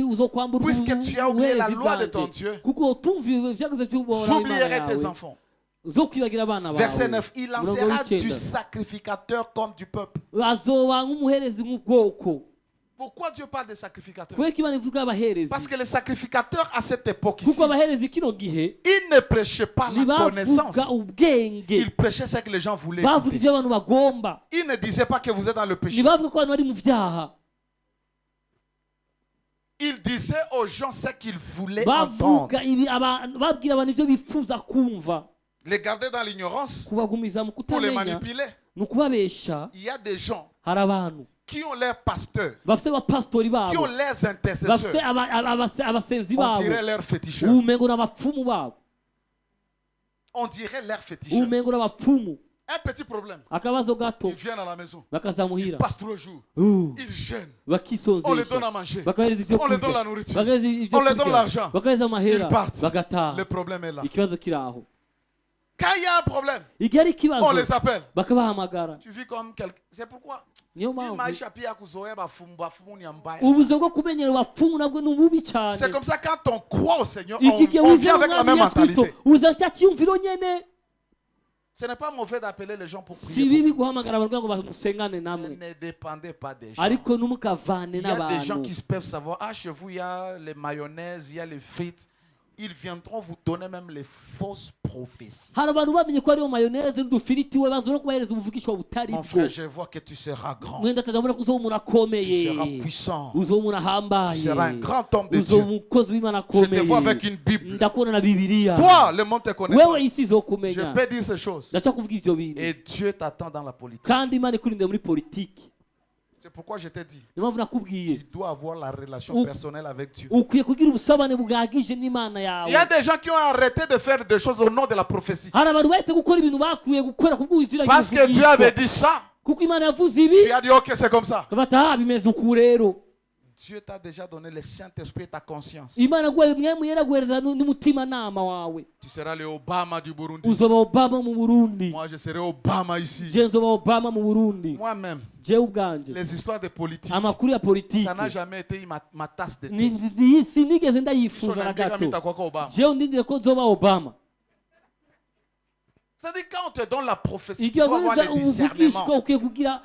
uzokwambura Puisque tu as oublié la ubuherezi loi de ton bwanjye Dieu, kuko utumviye vyaguze vy'ubuhora j'oublierai tes enfants. uzokwibagira abana Verset bawe. 9. Il en sera du sacrificateur comme du peuple. azoba nk'umuherezi nk'ubwoko. Pourquoi Dieu parle des sacrificateurs? kubera ko Imana ivuga abaherezi Parce que les sacrificateurs à cette époque kuko ici, abaherezi kino gihe ils ne prêchaient pas la connaissance. ntibavuga ubwenge, Ils prêchaient ce que les gens voulaient bavuga écouter. ivyo abantu bagomba, Ils ne disaient pas que vous êtes dans le péché. ntibavuga ko abantu bari mu vyaha, Ils disaient aux gens ce qu'ils voulaient entendre. babwira abantu ivyo bifuza kumva. Les garder dans l'ignorance kubagumiza mu pour les kutamenya manipuler. ni ukubabesha. Il y a des gens hari abantu qui ont leurs pasteurs, bafise abapasitori qui ont babo, leurs bafise intercesseurs. abasenzi On babo, dirait leurs féticheurs. umengo n'abapfumu babo, On dirait leurs féticheurs. umengo n'abapfumu. Un petit problème. akabazo gato Ils viennent à la maison. bakaza Ils muhira passent 3 jours. Ils jeûnent. On les donne à bakisonzesha manger. bakahereza ivyo On les donne kurya, la nourriture. bakahereza ivyo On les donne kurya, l'argent. bakahereza amahera Ils partent. bagataha. Le problème est là. ikibazo kiri aho. Quand il y a un problème, igihe ari ikibazo on les appelle. bakabahamagara. Tu vis comme quelqu'un. C'est pourquoi. niyo mpamvu ubuzima bwo kumenyera abapfumu nabwo ni bubi cyane. C'est comme ça quand on croit au Seigneur, igihe on vient wizera avec la umwami même Yesu Kristo mentalité. uzana cya cyiyumviro nyene. Ce n'est pas mauvais d'appeler les gens pour si prier. bibi guhamagara abantu ngo bamusengane Ne namwe, dépendez pas des gens. ariko ntimukavane Il y a des gens n'abantu. qui peuvent savoir, ah, chez vous, il y a les mayonnaises, il y a les frites. Ils viendront vous donner même les fausses prophéties. hari abantu bamenye ko ariyo mayoneze n'udufiriti we bazora kubahereza ubuvugishwa butari Mon bwo. frère, je vois que tu seras grand. mwenda tazabona ko uzoba umuntu Tu seras akomeye, puissant. uzoba umuntu Tu ahambaye, seras un grand homme de uzoba Dieu. umukozi w'Imana Je te vois avec akomeye. une Bible. ndakubona na bibiliya. Toi, le monde te connaît. wewe isi Je izokumenya. peux dire ces choses. ndashaka kuvuga ivyo bintu, Et Dieu t'attend dans la politique. kandi Imana ikurinde muri politiki. C'est pourquoi je t'ai dit, niyo mpamvu nakubwiye tu dois avoir la relation personnelle avec Dieu. ukwiye kugira ubusabane bugagije n'Imana Il y a yawe. des gens qui ont arrêté de faire des choses au nom de la prophétie. hari abantu bahise gukora ibintu bakwiye gukora kubw'izina Parce que Dieu avait dit ça. kuko Imana yavuze ibi, Tu as dit, ok, c'est comme ça. bata bimeze uku rero. Dieu t'a déjà donné le Saint-Esprit et ta conscience. Imana guhaye mwemu yera guhereza n'umutimanama wawe. Tu seras le Obama du Burundi. uzoba Obama mu Burundi, Moi, je serai Obama ici. je nzoba Obama mu Burundi. Moi-même, jewe ubwanje les histoires de politique, amakuru ya politiki ça n'a jamais été ma tasse de thé. sinigeze ndayifuza na gato. jewe ndindire ko nzoba Obama. C'est-à-dire quand on te donne la prophétie, il igihe faut avoir waboneza le ubuvugishwa discernement. ukwiye kugira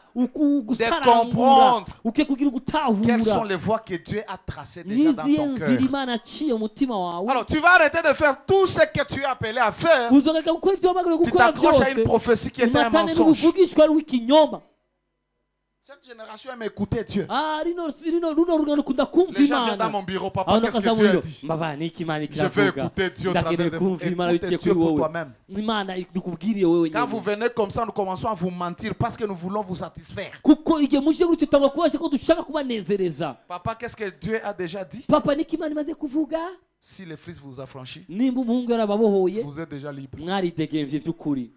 gusarangura, comprendre ukwiye kugira Quelles sont gutahura les voies que Dieu a tracées déjà dans n'izihe ton nzira cœur. Imana aciye mu mutima wawe. Alors, tu vas arrêter de faire tout ce que tu es appelé à faire. uzogaruka gukora ibyo wamagariwe Tu gukora t'accroches à une byose, prophétie qui était un umatane mensonge. n'ubuvugishwa w'ikinyoma. Cette génération aime écouter Dieu. runo rungano kunda kumva Les gens viennent dans Imana. mon bureau, papa, aho qu'est-ce que nakaza Dieu a muriro dit? mbaba niki Imana Je vais ikiravuga, écouter Dieu au travers ndakeneye de vous. kumva Imana Écoutez biciye Dieu kuri pour wowe. toi-même. Imana ikubwiriye wowe Quand vous nyine. venez comme ça, nous commençons à vous mentir parce que nous voulons vous satisfaire. kuko igihe muje gutyo utangwa kubasha ko dushaka kubanezereza. Papa, qu'est-ce que Dieu a déjà dit? papa niki Imana imaze kuvuga? Si le Fils vous a franchi, nimba umuhungu yarababohoye vous êtes déjà libre. mwaridegemvye vy'ukuri.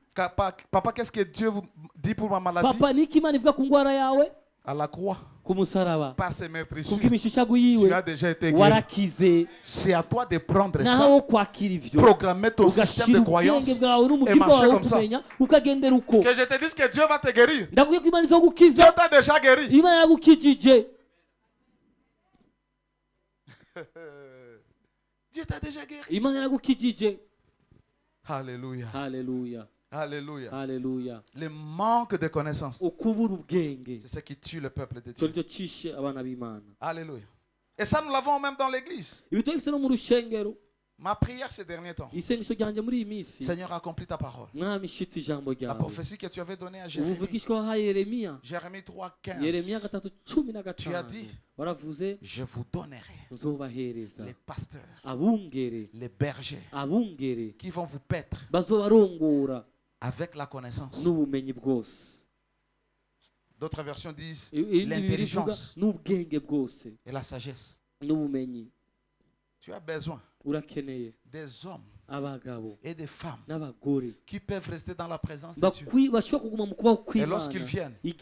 Papa, qu'est-ce que Dieu vous dit pour ma maladie? papa niki Imana ivuga ku ngwara yawe? À la croix, ku musaraba, par ses meurtrissures, kubw'imishishago tu yiwe as déjà été guéri. warakize. C'est à toi de prendre naho ça, wo kwakira ivyo programmer ton système ugashira de croyance ubwenge bwawe et n'umugirwa marcher wawe wo comme ça. kumenya ukagendera uko. Que je te dise que Dieu va te guérir. ndakubwiye ko Imana Dieu izogukiza. t'a déjà guéri. Imana yaragukijije. Dieu t'a déjà guéri. Imana yaragukijije. Alléluia. Haleluya, Alléluia. haleluya. Le manque de connaissance, ukubura ubwenge c'est ce qui tue le peuple de cyo Dieu. nicyo cishe abana b'Imana. Alléluia. Et ça, nous l'avons même dans l'église. Ma prière ces derniers temps, Seigneur, accomplis ta parole. La prophétie que tu avais donnée à Jérémie, Jérémie 3:15, tu as dit, je vous donnerai les pasteurs, les bergers qui vont vous paître avec la connaissance. D'autres versions disent l'intelligence et la sagesse. Tu as besoin des hommes et des femmes qui peuvent rester dans la présence de Dieu. Et lorsqu'ils viennent, ils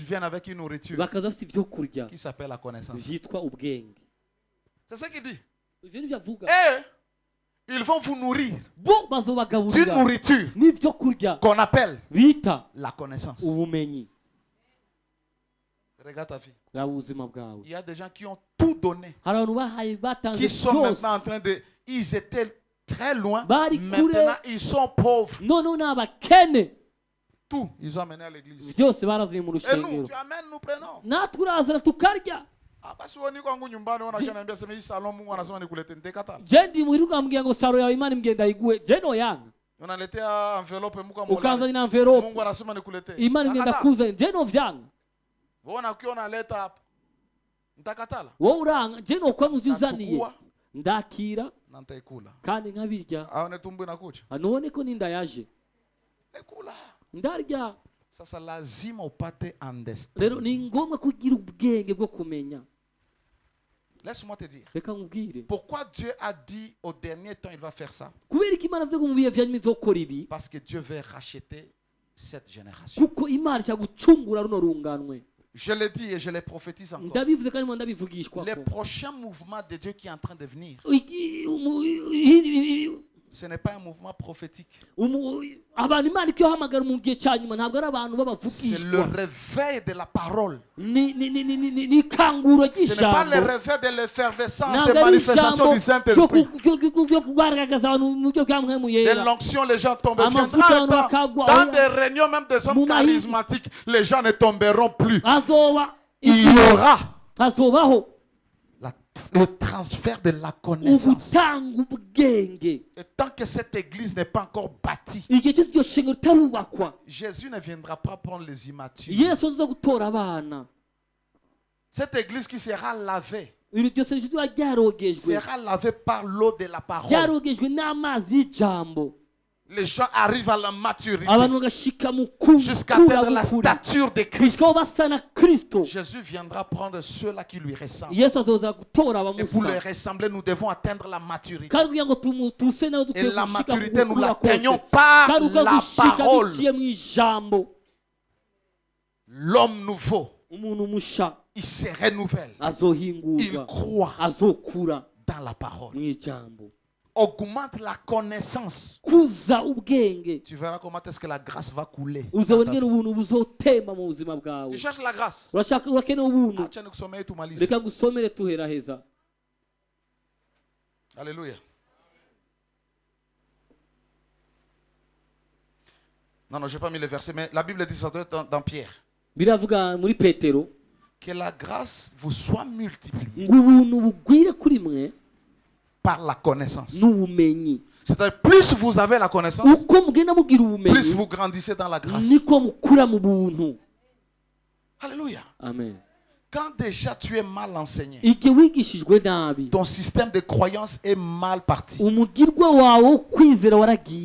viennent avec une nourriture qui s'appelle la connaissance. C'est ce qu'il dit. Et ils vont vous nourrir d'une nourriture qu'on appelle la connaissance. Regarde ta vie. Il y a des gens qui ont tout donné, qui sont maintenant en train de... Ils étaient très loin, maintenant ils sont pauvres. Tout, ils ont amené à l'église. Et nous, tu amènes, nous prenons. Basi woni kwangu nyumbani wanakaniambia sema hii salon Mungu anasema nikulete ndekata. Jendi mwiruka mgengo saro ya imani mgenda igwe. Jeno yang. Unaletea envelope Mungu amola. Ukaanza na envelope. Mungu anasema nikulete. Imani mgenda kuza jeno vyang. Wona ukiona naleta hapa. Ndakatala. Wo uranga jeno kwangu juzaniye. Ndakira na ntaikula. Kandi nkabirya. Aone tumbu inakuja. Anone ko ninda yaje. Ekula. Ndarya. Sasa lazima upate understand. Rero ni ngombwa kugira ubwenge bwo kumenya. Laisse-moi te dire. Pourquoi Dieu a dit au dernier temps il va faire ça? Parce que Dieu veut racheter cette génération. Je l'ai dit et je l'ai prophétisé encore. Les prochains mouvements de Dieu qui est en train de venir, ce n'est pas un mouvement prophétique. C'est le réveil de la parole. Ce n'est pas le réveil de l'effervescence des manifestations du Saint-Esprit. De l'onction, les gens tombent. Dans des réunions, même des hommes charismatiques, les gens ne tomberont plus. Il y aura le transfert de la connaissance. Et tant que cette église n'est pas encore bâtie, Jésus ne viendra pas prendre les immatures. Cette église qui sera lavée sera lavée par l'eau de la parole. Les gens arrivent à la maturité jusqu'à atteindre la stature de Christ. Jésus viendra prendre ceux-là qui lui ressemblent. Et pour les ressembler, nous devons atteindre la maturité. Et la maturité, nous l'atteignons par la parole. L'homme nouveau, il se renouvelle. Il croit dans la parole. Augmente la connaissance. Tu verras comment est-ce que la grâce va couler. Tu cherches la grâce. Alléluia. Non, je n'ai pas mis le verset, mais la Bible dit ça doit être dans Pierre. Que la grâce vous soit multipliée par la connaissance. C'est-à-dire, plus vous avez la connaissance, plus vous grandissez dans la grâce. Alléluia. Amen. Quand déjà tu es mal enseigné, ton système de croyance est mal parti.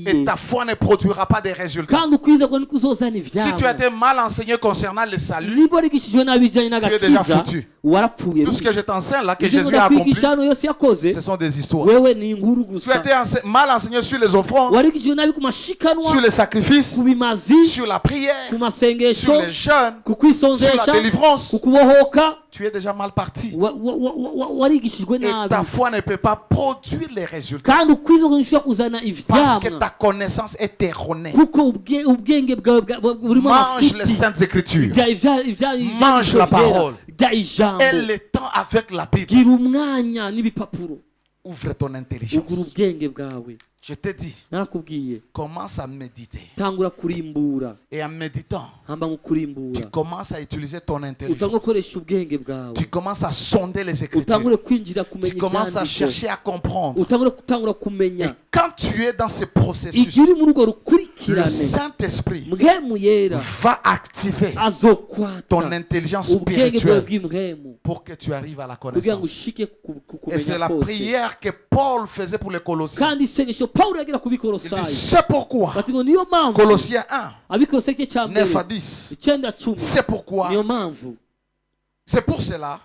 Et ta foi ne produira pas de résultats. Si tu as été mal enseigné concernant le salut, tu es déjà foutu. Tout ce que je t'enseigne là, que Jésus a accompli, ce sont des histoires. Tu as été mal enseigné sur les offrandes, sur les sacrifices, sur la prière, sur les jeûnes, sur la délivrance. Tu es déjà mal parti. Et ta foi ne peut pas produire les résultats. Parce que ta connaissance est erronée. Mange les Saintes Écritures. Mange la parole. Et le temps avec la Bible. Ouvre ton intelligence. Je te dis, commence à méditer. Et en méditant, tu commences à utiliser ton intelligence. Tu commences à sonder les Écritures. Tu commences à chercher à comprendre. Et quand tu es dans ce processus, le Saint-Esprit va activer ton intelligence spirituelle pour que tu arrives à la connaissance. Et c'est la prière que Paul faisait pour les Colossiens. C'est pourquoi, Colossiens 1, 9 à 10, c'est pourquoi, c'est pour cela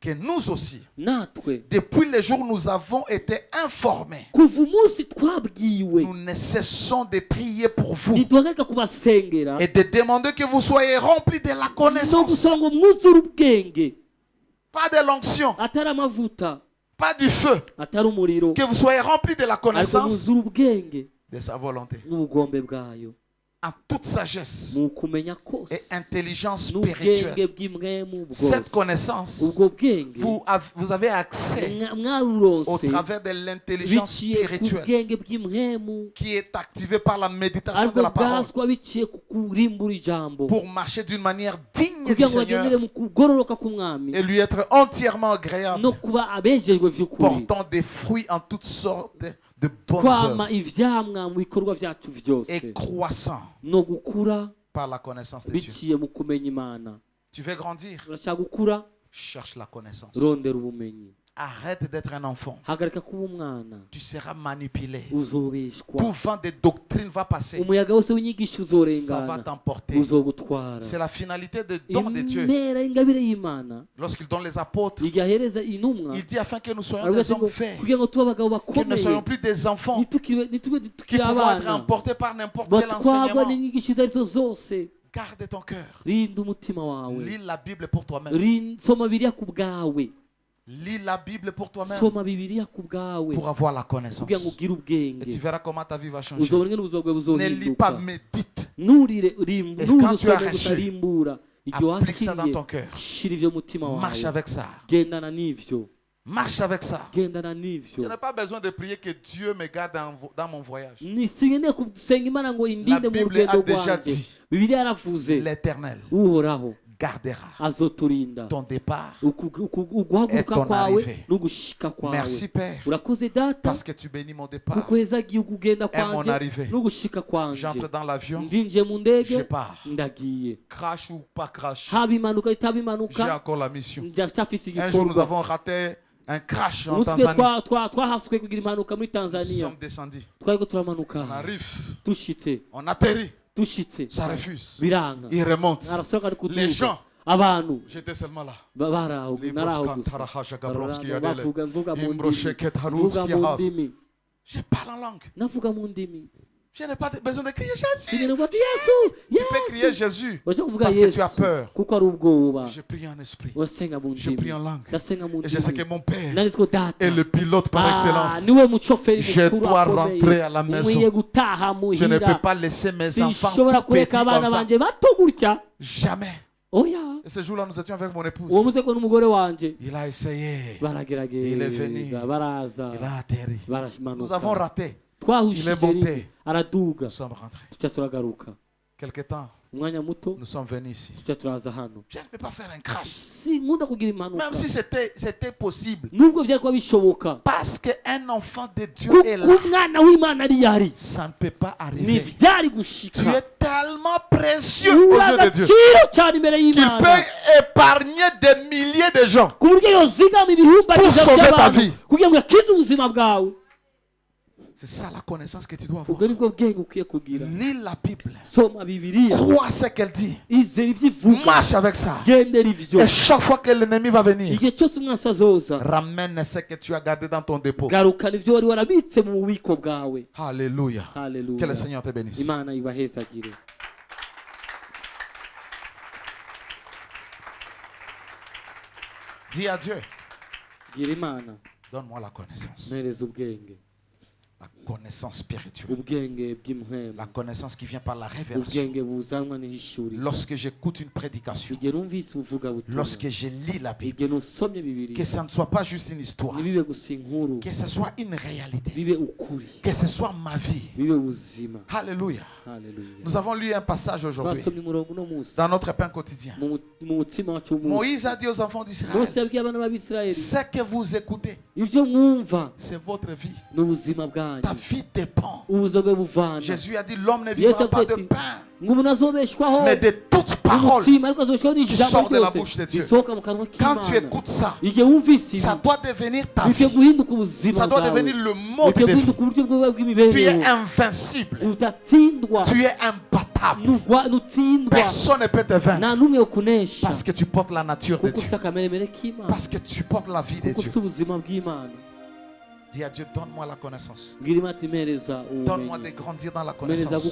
que nous aussi, depuis les jours où nous avons été informés, nous ne cessons de prier pour vous et de demander que vous soyez remplis de la connaissance. Pas de l'onction, pas du feu, que vous soyez remplis de la connaissance de sa volonté, en toute sagesse et intelligence spirituelle. Cette connaissance, vous avez accès au travers de l'intelligence spirituelle qui est activée par la méditation de la parole pour marcher d'une manière digne du Seigneur et lui être entièrement agréable, portant des fruits en toutes sortes de bonnes œuvres et croissant par la connaissance de Dieu. Tu veux grandir? Cherche la connaissance. Arrête d'être un enfant. Tu seras manipulé. Tout vent de doctrine va passer. Ça va t'emporter. C'est la finalité de don de Dieu. Lorsqu'il donne les apôtres, il dit afin que nous soyons des hommes faits, que nous ne soyons plus des enfants qui pouvons être emportés par n'importe quel enseignement. Garde ton cœur. Lis la Bible pour toi-même. Lis la Bible pour toi-même pour avoir la connaissance. Et tu verras comment ta vie va changer. Ne lis pas, médite. Et quand tu as reçu, applique ça dans ton cœur. Marche avec ça. Marche avec ça. Je n'ai pas besoin de prier que Dieu me garde dans mon voyage. La Bible a déjà dit, l'Éternel gardera ton départ et ton arrivée. Merci Père, parce que tu bénis mon départ et mon arrivée. J'entre dans l'avion, je pars. Crash ou pas crash, j'ai encore la mission. Un jour nous avons raté un crash en Tanzanie. Nous sommes descendus. On arrive, on atterrit. Ça refuse. Il remonte. Les gens, j'étais seulement là. Je parle en langue. Je n'ai pas besoin de crier Jésus. Tu peux crier Jésus parce que tu as peur. Je prie en esprit. Je prie en langue. Et je sais que mon Père est le pilote par excellence. Je dois rentrer à la maison. Je ne peux pas laisser mes enfants tout petits comme ça. Jamais. Et ce jour-là, nous étions avec mon épouse. Il a essayé. Il est venu. Il a atterri. Nous avons raté. Il est monté. Nous sommes rentrés. Quelque temps, nous sommes venus ici. Je ne peux pas faire un crash. Même si c'était possible. Parce qu'un enfant de Dieu est là. Ça ne peut pas arriver. Tu es tellement précieux aux yeux de Dieu qu'il peut épargner des milliers de gens pour sauver ta vie. C'est ça la connaissance que tu dois avoir. Lis la Bible. Crois ce qu'elle dit. Marche avec ça. Et chaque fois que l'ennemi va venir, ramène ce que tu as gardé dans ton dépôt. Alléluia. Que le Seigneur te bénisse. Dis à Dieu, donne-moi la connaissance. La connaissance spirituelle. La connaissance qui vient par la révélation. Lorsque j'écoute une prédication, lorsque je lis la Bible, que ça ne soit pas juste une histoire, que ce soit une réalité, que ce soit ma vie. Alléluia. Nous avons lu un passage aujourd'hui dans notre pain quotidien. Moïse a dit aux enfants d'Israël, ce que vous écoutez, c'est votre vie. Ta vie dépend. Jésus a dit, l'homme ne vivra pas de pain, mais de toute parole qui sort de la bouche de Dieu. Quand tu écoutes ça, ça doit devenir ta vie. Ça doit devenir le mode de vie. Tu es invincible. Tu es imbattable. Personne ne peut te vaincre. Parce que tu portes la nature de Dieu. Parce que tu portes la vie de Dieu. Dis à Dieu, donne-moi la connaissance. Donne-moi de grandir dans la connaissance.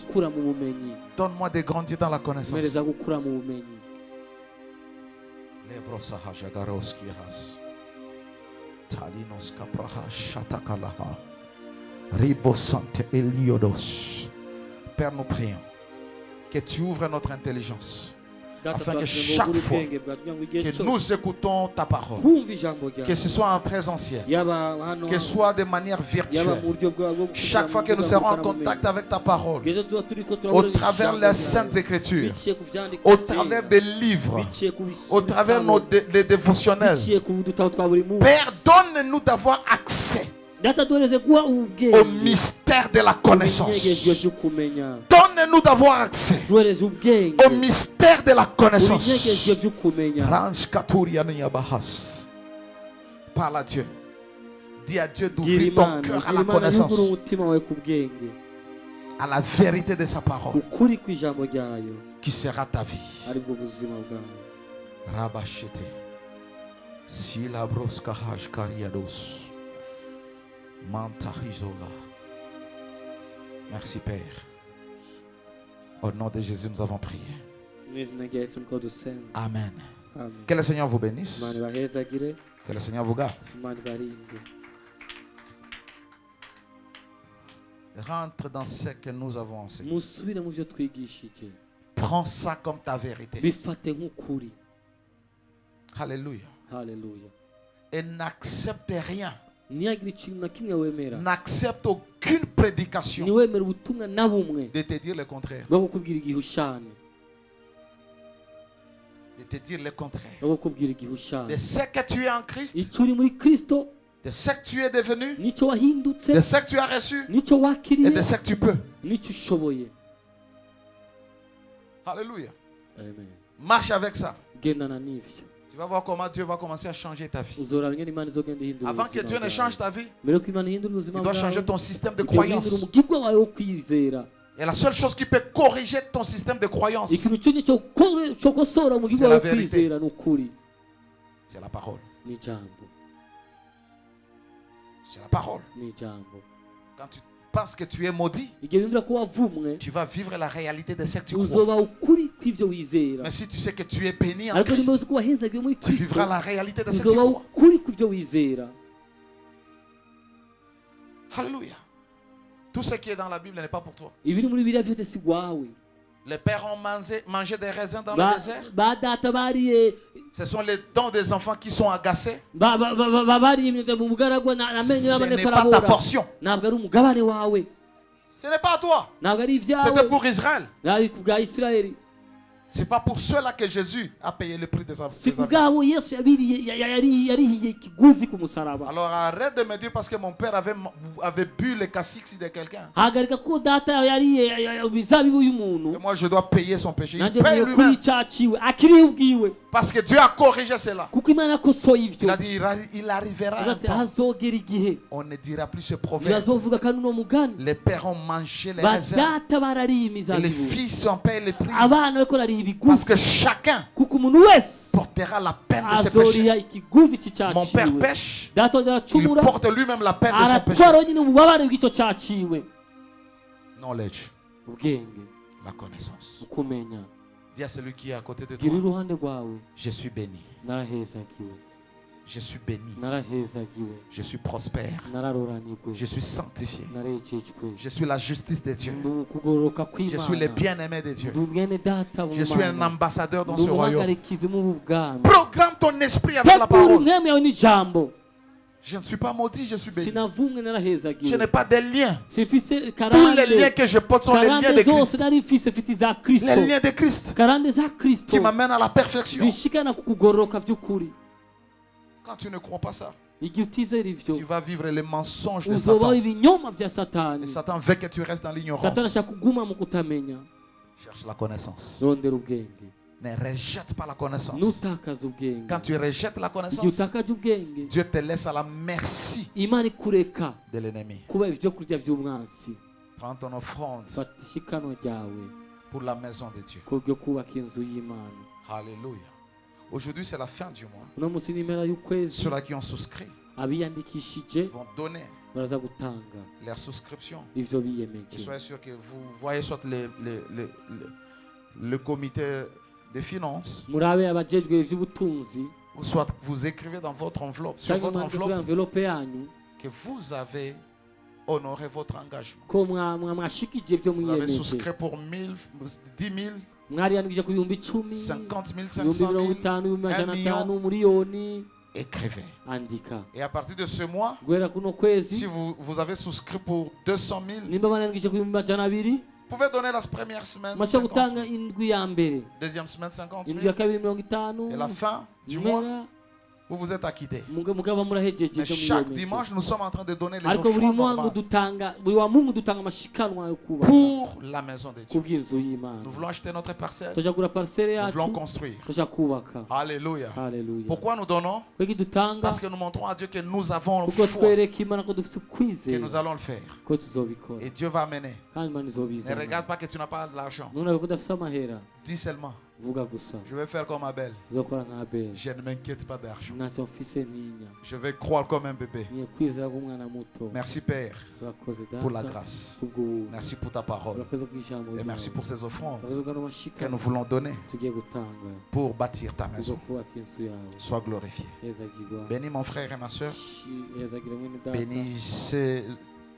Donne-moi de grandir dans la connaissance. Père, nous prions que tu ouvres notre intelligence, afin que chaque fois que nous écoutons ta parole, que ce soit en présentiel, que ce soit de manière virtuelle, chaque fois que nous serons en contact avec ta parole, au travers des Saintes Écritures, au travers des livres, au travers des dévotionnels, Père, donne-nous d'avoir accès au mystère de la connaissance. Donne-nous d'avoir accès au mystère de la connaissance. Parle à Dieu. Dis à Dieu d'ouvrir ton cœur à la connaissance, à la vérité de sa parole, qui sera ta vie. Rabashete Silabroska Hajkariados. Merci Père. Au nom de Jésus, nous avons prié. Amen. Que le Seigneur vous bénisse. Que le Seigneur vous garde. Rentre dans ce que nous avons enseigné. Prends ça comme ta vérité. Alléluia. Et n'accepte rien. N'accepte aucune prédication de te dire le contraire. De te dire le contraire. De ce que tu es en Christ, de ce que tu es devenu, de ce que tu as reçu et de ce que tu peux. Alléluia. Marche avec ça. Tu vas voir comment Dieu va commencer à changer ta vie. Avant que Dieu ne change ta vie, il doit changer ton système de croyance. Et la seule chose qui peut corriger ton système de croyance, c'est la vérité. C'est la parole. C'est la parole. Quand tu penses que tu es maudit, tu vas vivre la réalité de ce que tu crois. Mais si tu sais que tu es béni en Christ, tu vivras la réalité de ce que tu crois. Alléluia. Tout ce qui est dans la Bible n'est pas pour toi. Les pères ont mangé des raisins dans le désert. Ce sont les dents des enfants qui sont agacés. Ce n'est pas ta portion. Ce n'est pas à toi. C'était pour Israël. C'est pas pour cela que Jésus a payé le prix des avions. Alors arrête de me dire parce que mon père avait bu le cassis de quelqu'un. Et moi je dois payer son péché. Il paye lui-même. Parce que Dieu a corrigé cela. Il a dit il arrivera un temps. On ne dira plus ce proverbe. Les pères ont mangé les raisins. Et les fils ont payé le prix. Parce que chacun portera la peine de ses péchés. Mon père pêche, il porte lui-même la peine de son péché. Knowledge, la connaissance. Dis à celui qui est à côté de toi, je suis béni. Je suis béni. Je suis prospère. Je suis sanctifié. Je suis la justice de Dieu. Je suis le bien-aimé de Dieu. Je suis un ambassadeur dans ce royaume. Programme ton esprit avec la parole. Je ne suis pas maudit, je suis béni. Je n'ai pas de liens. Tous les liens que je porte sont les liens de Christ. Les liens de Christ qui m'amènent à la perfection. Quand tu ne crois pas ça, tu vas vivre les mensonges de Satan. Et Satan veut que tu restes dans l'ignorance. Cherche la connaissance. Ne rejette pas la connaissance. Quand tu rejettes la connaissance, Dieu te laisse à la merci de l'ennemi. Prends ton offrande pour la maison de Dieu. Alléluia. Aujourd'hui, c'est la fin du mois. Ceux-là qui ont souscrit vont donner leur souscription. Et soyez sûr que vous voyez soit le comité des finances, ou soit vous écrivez dans votre enveloppe, sur votre enveloppe, que vous avez honoré votre engagement. Vous avez souscrit pour 10 000, 50 000, 500 000, 1 million. Écrivez. Et à partir de ce mois, si vous avez souscrit pour 200 000, vous pouvez donner la première semaine 50 000, deuxième semaine 50 000, et la fin du mois, vous vous êtes acquitté. Mais chaque dimanche, nous sommes en train de donner les offrandes normales pour la maison de Dieu. Nous voulons acheter notre parcelle. Nous voulons construire. Alléluia. Pourquoi nous donnons? Parce que nous montrons à Dieu que nous avons foi, que nous allons le faire. Et Dieu va amener. Ne regarde pas que tu n'as pas de l'argent. Dis seulement: je vais faire comme Abel. Je ne m'inquiète pas d'argent. Je vais croire comme un bébé. Merci Père pour la grâce. Merci pour ta parole. Et merci pour ces offrandes que nous voulons donner pour bâtir ta maison. Sois glorifié. Bénis mon frère et ma soeur. Bénis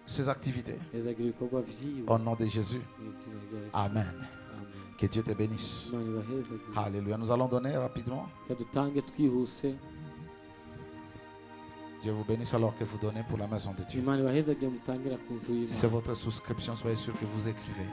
ces activités. Au nom de Jésus. Amen. Que Dieu te bénisse. Alléluia. Nous allons donner rapidement. Dieu vous bénisse alors que vous donnez pour la maison de Dieu. Si c'est votre souscription, soyez sûr que vous écrivez.